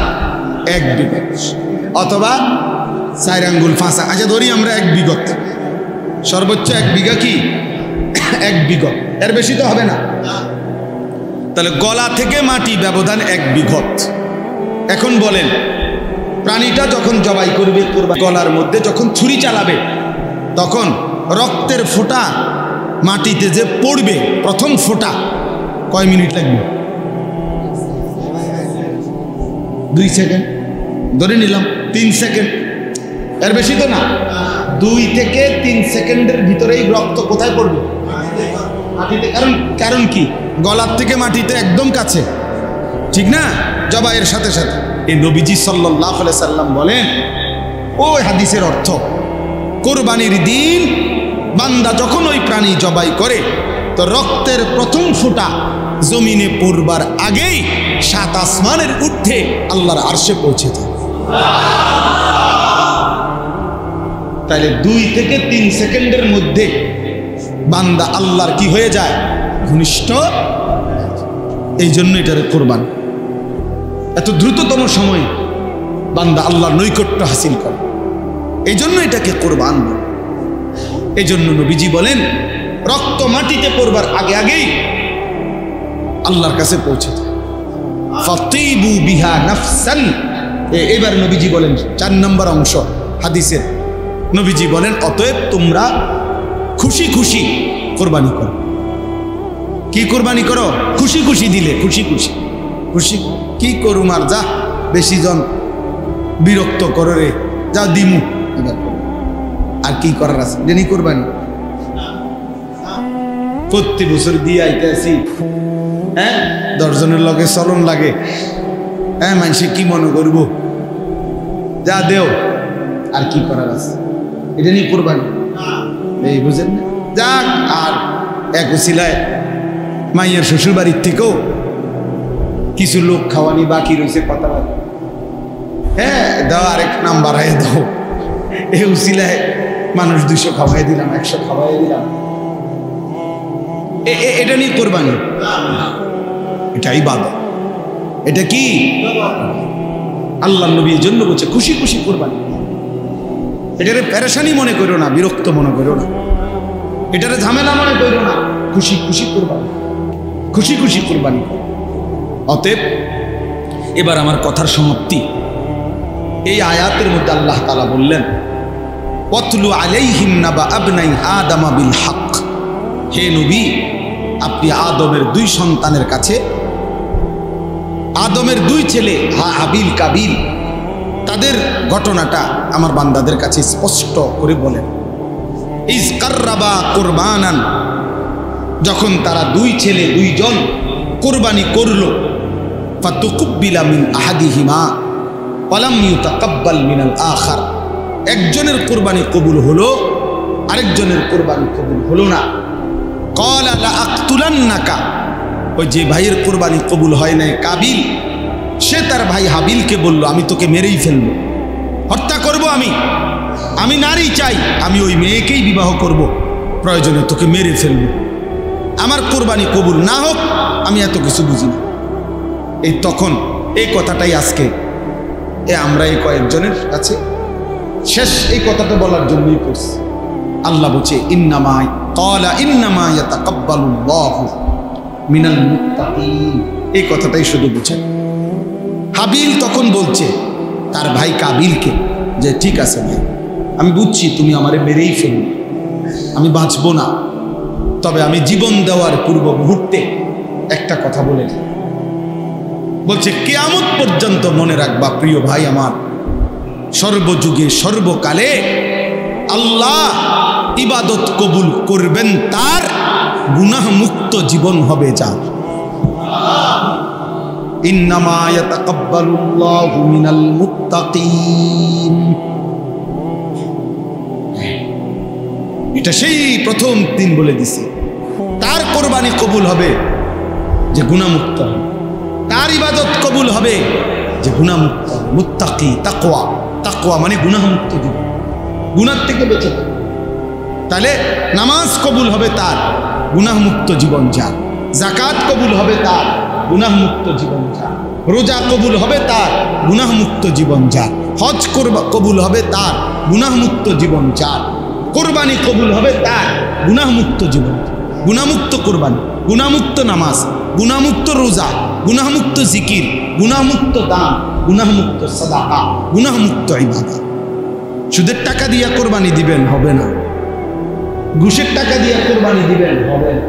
1 বিঘত, অথবা 4 আঙ্গুল 5। আচ্ছা ধরি আমরা 1 বিঘত, সর্বোচ্চ 1 বিঘা কি 1 বিঘত, এর বেশি তো হবে না। তাহলে গলা থেকে মাটি ব্যবধান 1 বিঘত। এখন বলেন, প্রাণীটা যখন জবাই করবে, গলার মধ্যে যখন ছুরি চালাবে, তখন রক্তের ফোঁটা মাটিতে যে পড়বে, প্রথম ফোঁটা কয় মিনিট লাগবে? 2 সেকেন্ড ধরে নিলাম, 3 সেকেন্ড, এর বেশি তো না। 2 থেকে 3 সেকেন্ডের ভিতরেই রক্ত কোথায় পড়বে? মাটিতে। কারণ কি? গলার থেকে মাটিতে একদম কাছে, ঠিক না? জবাইয়ের সাথে সাথে। এই নবীজি সাল্লাল্লাহু আলাইহি সাল্লাম বলেন, ওই হাদিসের অর্থ, কোরবানির দিন বান্দা যখন ওই প্রাণী জবাই করে, তো রক্তের প্রথম ফোঁটা জমিনে পড়বার আগেই 7 আসমানের ঊর্ধ্বে আল্লাহর আরশে পৌঁছে যায়। তাহলে 2 থেকে 3 সেকেন্ডের মধ্যে বান্দা আল্লাহর কি হয়ে যায়? ঘনিষ্ঠ। এই জন্য এটারে কোরবান। এত দ্রুততম সময় বান্দা আল্লাহর নৈকট্য হাসিল করে, এই জন্য এটাকে কোরবান। এই জন্য নবীজি বলেন, রক্ত মাটিতে পড়বার আগে আগেই আল্লাহর কাছে পৌঁছে যায়। ফাতিবু বিহা নাফসান। এবার নবীজি বলেন 4 নম্বর অংশ হাদিসের, নবীজি বলেন, অতএব তোমরা খুশি খুশি কোরবানি করো। কি কোরবানি করো? খুশি খুশি দিলে, খুশি খুশি। খুশি কি করুম আর, যা বেশি জন বিরক্ত করো রে, যা দিমু, আর কি করার আছে? জানি কোরবানি প্রতি বছর দিয়ে আইতে আসি, হ্যাঁ 10 জনের লগে চলন লাগে, হ্যাঁ মানুষে কি মনে করব, যা দেও, আর কি করার আছে? এটা নিয়ে কোরবানি, এই বুঝেন না? যাক, আর এক উছিলায় মাইয়ের শ্বশুর বাড়ির থেকেও কিছু লোক খাওয়ানি বাকি রয়েছে, কথা বলে, হ্যাঁ দাও, আরেক নাম বাড়াই দাও। এই উছিলায় মানুষ 200 খাওয়াই দিলাম, 100 খাওয়াই দিলাম, এটা নিয়ে কোরবানি? এটা ইবাদত। এটা কি? আল্লাহর নবী এর জন্য বলছে খুশি খুশি কোরবানি। এটারে পেরেশানি মনে করো না, বিরক্ত মনে করো না, এটারে ঝামেলা মনে করো না, খুশি খুশি কোরবানি, খুশি খুশি কোরবানি। অতএব এবার আমার কথার সমাপ্তি। এই আয়াতের মধ্যে আল্লাহ তাআলা বললেন, ওয়াতলু আলাইহিম নাবা আবনাই আদম বিল হক। হে নবী, আপনি আদমের 2 সন্তানের কাছে, আদমের 2 ছেলে হাবিল কাবিল, তাদের ঘটনাটা আমার বান্দাদের কাছে স্পষ্ট করে বলেন। ইজ কাররাবা কুরবানান, যখন তারা 2 ছেলে 2 জন কোরবানি করলো, ফাতুকুব্বিলা মিন আহাদিহিমা ওয়ালাম ইউতাকাব্বাল মিনাল আখার। একজনের কোরবানি কবুল হলো, আরেকজনের কোরবানি কবুল হলো না। ক্বালা লা আকতুলান্নাকা, ওই যে ভাইয়ের কোরবানি কবুল হয় নাই কাবিল, সে তার ভাই হাবিলকে বলল, আমি তোকে মেরেই ফেলবো, হত্যা করব, আমি নারী চাই, আমি ওই মেয়েকেই বিবাহ করব, প্রয়োজনে তোকে মেরে ফেলব, আমার কোরবানি কবুল না হোক, আমি এত কিছু বুঝি না। এই তখন এই কথাটাই আজকে আমরা এই কয়েকজনের কাছে শেষ এই কথাটা বলার জন্যই করছি। আল্লাহ বলছে, ইন্নামা ক্বালা ইন্নামা ইয়াতাকাব্বালুল্লাহু মিনাল মুত্তাকিন। এই কথাটাই শুধু বুঝেন। হাবিল তখন বলছে তার ভাই কাবিলকে যে, ঠিক আছে ভাই, আমি বুঝছি তুমি আমারে মেরেই ফেলবে, আমি বাঁচবো না, তবে আমি জীবন দেওয়ার পূর্ব মুহূর্তে একটা কথা বলে, বলছে কিয়ামত পর্যন্ত মনে রাখবা প্রিয় ভাই আমার, সর্বযুগে সর্বকালে আল্লাহ ইবাদত কবুল করবেন তার, গুনাহ মুক্ত জীবন হবে যার। ইন্নামা ইয়াতাকাব্বালুল্লাহু মিনাল মুত্তাকিন। এটা সেই প্রথম দিন বলে দিছে, তার কোরবানি কবুল হবে যে গুনাহমুক্ত হবে, তার ইবাদত কবুল হবে যে গুনাহমুক্ত হবে। মুত্তাকি, তাকওয়া, তাকওয়া মানে গুনাহমুক্ত জীবন। গুনাহ থেকে বেঁচে থাকা। তাহলে নামাজ কবুল হবে তার গুনাহমুক্ত জীবন যার, যাকাত কবুল হবে তার গুনাহমুক্ত জীবন যার, রোজা কবুল হবে তার গুনাহমুক্ত জীবন যার, হজ কবুল হবে তার গুনাহমুক্ত জীবন যার, কোরবানি কবুল হবে তার গুনাহমুক্ত জীবন। গুনাহমুক্ত কোরবানি, গুনাহমুক্ত নামাজ, গুনাহমুক্ত রোজা, গুনাহমুক্ত জিকির, গুনাহমুক্ত দান, গুনাহমুক্ত সাদাকা, গুনাহমুক্ত ইবাদত। সুদের টাকা দিয়ে কোরবানি দিবেন, হবে না। ঘুষের টাকা দিয়ে কোরবানি দিবেন, হবে না।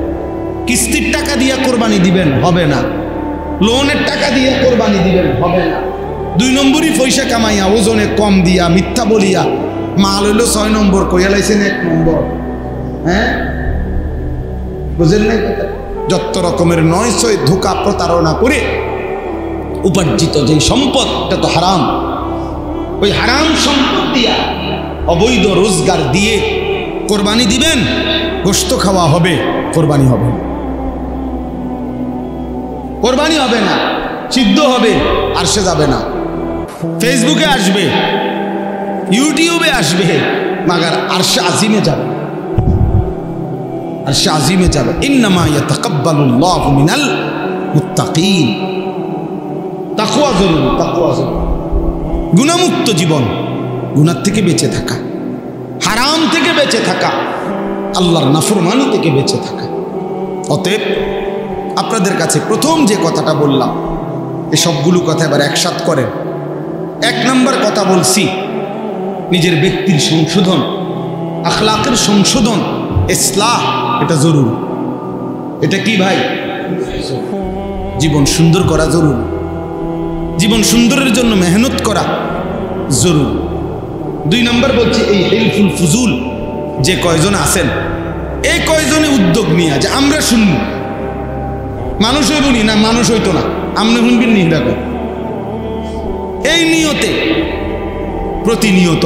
কিস্তির টাকা দিয়ে কোরবানি দিবেন, হবে না। লোনের টাকা দিয়ে কোরবানি দিবেন, হবে না। 2 নম্বরই পয়সা কামাইয়া ওজনে কম দিয়া মিথ্যা বলিয়া মাল হইল 6 নম্বর, কইয়া লাইছেন 1 নম্বর। হ্যাঁ, বুঝেন নাই? যত রকমের 900 ধোঁকা প্রতারণা করে উপার্জিত যে সম্পদ, এটা তো হারাম। ওই হারাম সম্পদ দিয়া অবৈধ রোজগার দিয়ে কোরবানি দিবেন, গোশত খাওয়া হবে, কোরবানি হবে না। কোরবানি হবে না, সিদ্ধ হবে, আর সে যাবে না। ফেসবুকে আসবে, ইউটিউবে আসবে, মাগার আরশে আজিমে যাবে, আরশে আজিমে যাবে। ইন্নামা ইয়াতাকাব্বালুল্লাহু মিনাল মুত্তাকিন। তাকওয়া জরুরি, তাকওয়া জরুরি। গুনাহমুক্ত জীবন, গুনাহ থেকে বেঁচে থাকা, হারাম থেকে বেঁচে থাকা, আল্লাহর নাফরমানি থেকে বেঁচে থাকা। অতএব আপনাদের কাছে প্রথম যে কথাটা বললাম, এই সবগুলো কথা এবার একসাথ করেন। 1 নম্বর কথা বলছি, নিজের ব্যক্তির সংশোধন, আখলাকের সংশোধন, ইসলাহ, এটা জরুরি। এটা কি ভাই? জীবন সুন্দর করা জরুরি। জীবন সুন্দরের জন্য মেহনত করা জরুরি। 2 নম্বর বলছি, এই হিলফুল ফুজুল যে কয়জন আছেন, এই কয়জনে উদ্যোগ নিয়ে যে আমরা শুনব, মানুষ হইব নি না, মানুষ হইতো না, আমরা শুনবেন নিন্দা কর, এই নিয়তে প্রতিনিয়ত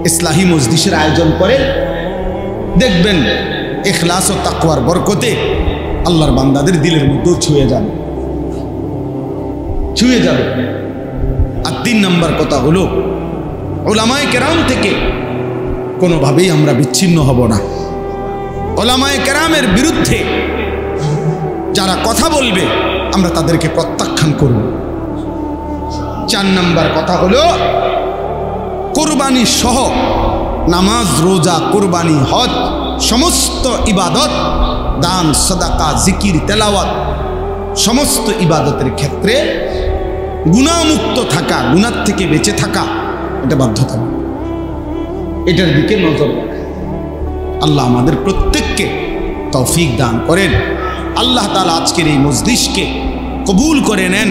ইসলাহি মজলিসের আয়োজন করে দেখবেন ইখলাস ও তাকওয়ার বরকতে আল্লাহর বান্দাদের দিলের মধ্যে ছুঁয়ে যাবে, ছুঁয়ে যাবে। আর 3 নম্বর কথা হলো, উলামায়ে কেরাম থেকে কোনোভাবেই আমরা বিচ্ছিন্ন হব না। উলামায়ে কেরামের বিরুদ্ধে যারা কথা বলবে আমরা তাদেরকে প্রত্যাখ্যান করব। 4 নম্বর কথা হলো, কুরবানি সহ নামাজ, রোজা, কুরবানি, হজ, সমস্ত ইবাদত, দান, সাদাকা, জিকির, তেলাওয়াত, সমস্ত ইবাদতের ক্ষেত্রে গুনাহমুক্ত থাকা, গুনাহ থেকে বেঁচে থাকা, এটা বাধ্যতা। এটার দিকে নজর রাখা। আল্লাহ আমাদের প্রত্যেককে তৌফিক দান করেন। আল্লাহ তাআলা আজকের এই মজলিসকে কবুল করে নেন।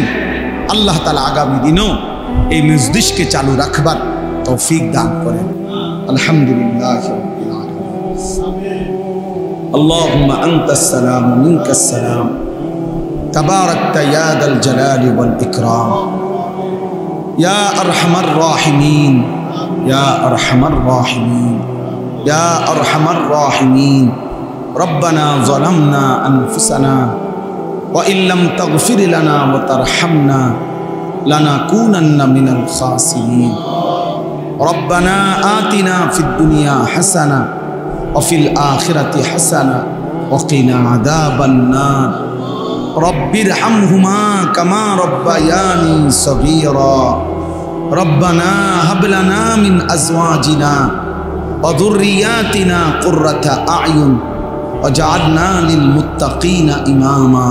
আল্লাহ তাআলা আগামী দিনও এই মজলিসকে চালু রাখবার তৌফিক দান করেন। আলহামদুলিল্লাহ রাব্বিল আলামিন। আল্লাহুম্মা আনতাস সালাম ওয়া মিনকাস সালাম, তাবারাকতা ইয়া দাল জালালি ওয়াল ইকরাম, ইয়া আরহামার রাহিমিন, ইয়া আরহামার রাহিমিন, ইয়া আরহামার রাহিমিন। ربنا ظلمنا أنفسنا وإن لم تغفر لنا وترحمنا لنكونن من الخاسرين. ربنا آتنا في الدنيا حسنة وفي الآخرة حسنة وقنا عذاب النار. رب ارحمهما كما ربياني صغيرا. ربنا هب لنا من أزواجنا وذرياتنا قرة أعين وجعلنا للمتقين إماما.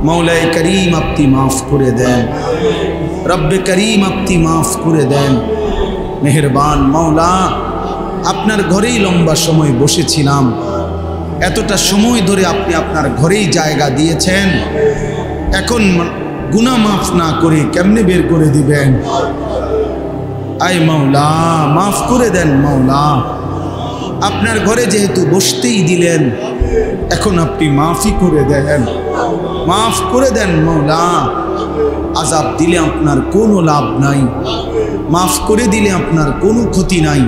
মৌলায়ে করিম আপনি মাফ করে দেন, রব্বে করিম আপনি মাফ করে দেন। মেহেরবান মৌলা, আপনার ঘরেই লম্বা সময় বসেছিলাম, এতটা সময় ধরে আপনি আপনার ঘরেই জায়গা দিয়েছেন, এখন গুনাহ মাফ না করে কেমনে বের করে দিবেন? আয় মৌলা, মাফ করে দেন মৌলা। আপনার ঘরে যেহেতু বসতেই দিলেন, এখন আপনি মাফই করে দেন, মাফ করে দেন মৌলা। আযাব দিলে আপনার কোনো লাভ নাই, মাফ করে দিলে আপনার কোনো ক্ষতি নাই,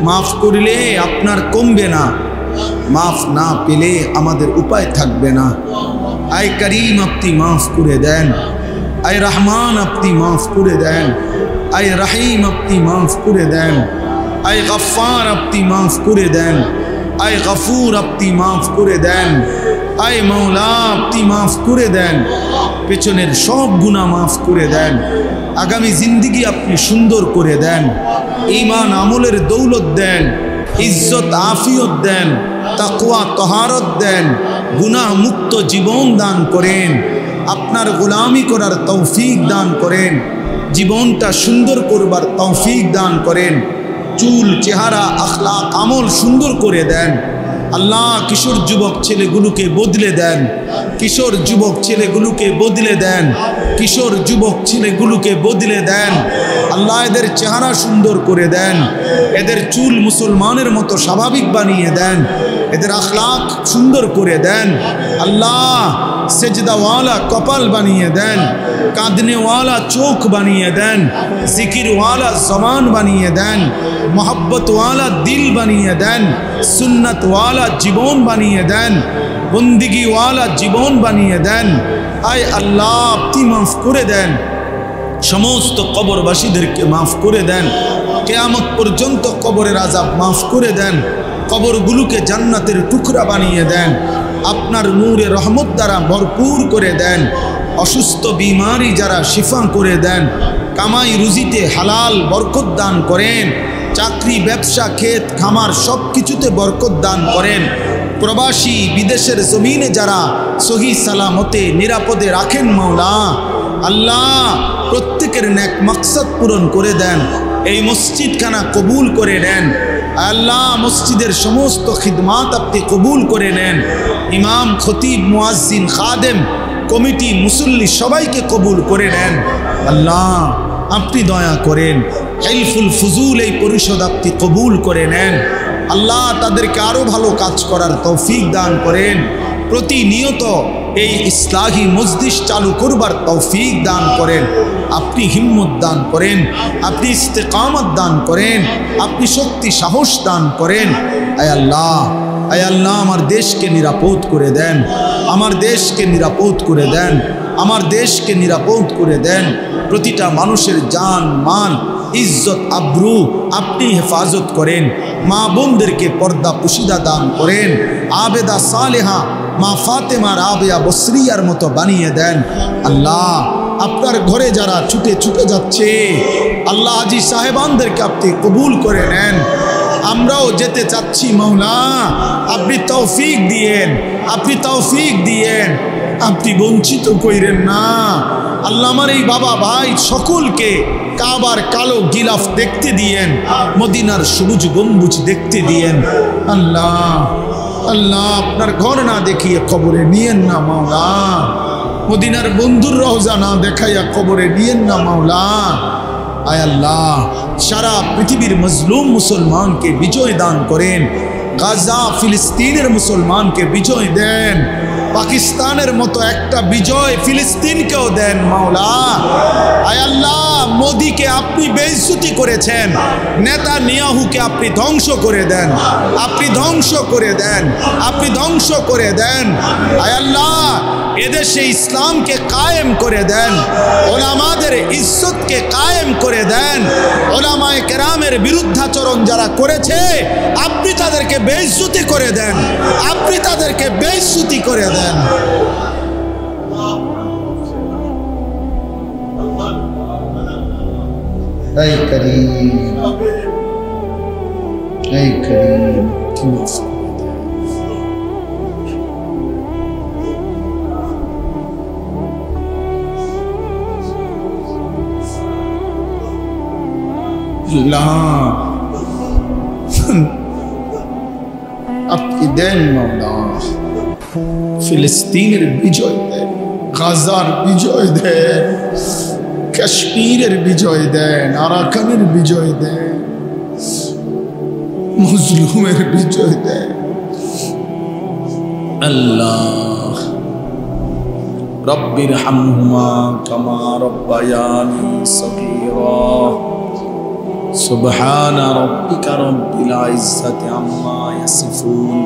মাফ করলে আপনার কমবে না, মাফ না পেলে আমাদের উপায় থাকবে না। আয় করিম আপনি মাফ করে দেন, আয় রহমান আপনি মাফ করে দেন, আয় রহিম আপনি মাফ করে দেন, আয় গফফার আপনি মাফ করে দেন, আয় গফুর আপনি মাফ করে দেন, আয় মাওলা আপনি মাফ করে দেন, পেছনের সব গুনাহ মাফ করে দেন, আগামী জিন্দেগি আপনি সুন্দর করে দেন, ঈমান আমলের দৌলত দেন, ইজ্জত আফিয়ত দেন, তাকওয়া তহারত দেন, গুনাহ মুক্ত জীবন দান করেন, আপনার গোলামি করার তৌফিক দান করেন, জীবনটা সুন্দর করবার তৌফিক দান করেন, চুল চেহারা আখলাক আমল সুন্দর করে দেন। আল্লাহ কিশোর যুবক ছেলেগুলোকে বদলে দেন, কিশোর যুবক ছেলেগুলোকে বদলে দেন, কিশোর যুবক ছেলেগুলোকে বদলে দেন। আল্লাহ এদের চেহারা সুন্দর করে দেন, এদের চুল মুসলমানের মতো স্বাভাবিক বানিয়ে দেন, এদের আখলাক সুন্দর করে দেন। আল্লাহ সেজদাওয়ালা কপাল বানিয়ে দেন, কাঁদনেওয়ালা চোখ বানিয়ে দেন, জিকিরওয়ালা জবান বানিয়ে দেন, মোহব্বতওয়ালা দিল বানিয়ে দেন, সুন্নতওয়ালা জীবন বানিয়ে দেন, বন্দিগিওয়ালা জীবন বানিয়ে দেন। আয় আল্লাহ আপনি মাফ করে দেন, সমস্ত কবরবাসীদেরকে মাফ করে দেন, কিয়ামত পর্যন্ত কবরের আযাব মাফ করে দেন, কবরগুলোকে জান্নাতের টুকরা বানিয়ে দেন, আপনার নূরে রহমত দ্বারা ভরপুর করে দেন, অসুস্থ বিমারি যারা শিফা করে দেন, কামাই রুজিতে হালাল বরকত দান করেন, চাকরি ব্যবসা ক্ষেত খামার সব কিছুতে বরকত দান করেন, প্রবাসী বিদেশের জমিনে যারা সহি সালামতে নিরাপদে রাখেন মাওলা আল্লাহ প্রত্যেকের নেক মাকসাদ পূরণ করে দেন, এই মসজিদখানা কবুল করে নেন আল্লাহ, মসজিদের সমস্ত খিদমাত আপনি কবুল করে নেন, ইমাম খতিব মুয়াজ্জিন খাদেম কমিটি মুসল্লি সবাইকে কবুল করে নেন আল্লাহ, আপনি দয়া করেন, হেলফুল ফুজুল এই পরিষদ আপনি কবুল করে নেন আল্লাহ, তাদেরকে আরো ভালো কাজ করার তৌফিক দান করেন, প্রতিনিয়ত এই ইসলাহি মজলিস চালু করবার তৌফিক দান করেন, আপনি হিম্মত দান করেন, আপনি ইস্তেকামত দান করেন, আপনি শক্তি সাহস দান করেন। আয় আল্লাহ আমার দেশকে নিরাপদ করে দেন, আমার দেশকে নিরাপদ করে দেন, আমার দেশকে নিরাপদ করে দেন, প্রতিটা মানুষের জান মান ইজ্জত আব্রু আপনি হেফাজত করেন, মা বোনদেরকে পর্দা পুশিদা দান করেন, আবেদা সালেহা মা ফাতেমা রাবেয়া বসরিয়ার মতো বানিয়ে দেন আল্লাহ, আপনার ঘরে যারা ছুটে ছুটে যাচ্ছে আল্লাহ হাজী সাহেবানদেরকে আপনি কবুল করে নেন, আমরাও যেতে চাচ্ছি মাওলা আপনি তৌফিক দিয়েন, আপনি তৌফিক দিয়েন, আপনি বঞ্চিত কইরেন না আল্লাহ, আমার এই বাবা ভাই সকলকে কাবার কালো গিলাফ দেখতে দিয়েন, মদিনার সবুজ গম্বুজ দেখতে দিয়েন আল্লাহ আল্লাহ, আপনার ঘর না দেখিয়ে কবরে নিয়েন না মাওলা, মদিনার বন্ধুর রওজা না দেখাইয়া কবরে নিয়েন না মাওলা। আয় আল্লাহ সারা পৃথিবীর মজলুম মুসলমানকে বিজয় দান করেন, গাজা ফিলিস্তিনের মুসলমানকে বিজয় দেন, পাকিস্তানের মতো একটা বিজয় ফিলিস্তিনকেও দেন মাওলা। আয় আল্লাহ মোদিকে আপনি বেইজ্জতি করেছেন, নেতানিয়াহুকে আপনি ধ্বংস করে দেন, আপনি ধ্বংস করে দেন, আপনি ধ্বংস করে দেন। আয় আল্লাহ এদেশে ইসলামকে কায়েম করে দেন, ওলামাদের ইজ্জতকে কায়েম করে দেন, ওলামায়ে কেরামের বিরুদ্ধাচরণ যারা করেছে আপনি তাদেরকে বেইজ্জতি করে দেন, আপনি তাদেরকে বেইজ্জতি করে দেন। এই করিম, এই করিম আপনি দেন মাওলা, ফিলিস্তিনের বিজয় দেন, গাজার বিজয় দেন, কাশ্মীরের বিজয় দেন, আরাকানের বিজয় দেন, মজলুমের বিজয় দেন আল্লাহ। রব্বির হামহুমা কামা রব্বায়ানি সগীরা। সুবহান রাব্বিকা রব্বিল ইজ্জাতি আম্মা ইয়াসিফুন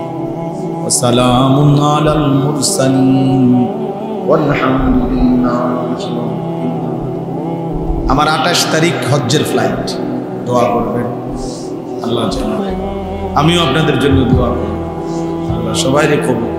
ওয়া সালামুন আলাল মুরসালিন ওয়ালহামদুলিল্লাহি। আমার 28 তারিখ হজ্জের ফ্লাইট, দোয়া করবেন। আল্লাহ জানে। আমিও আপনাদের জন্য দোয়া করি, আল্লাহ সবাইকে কবুল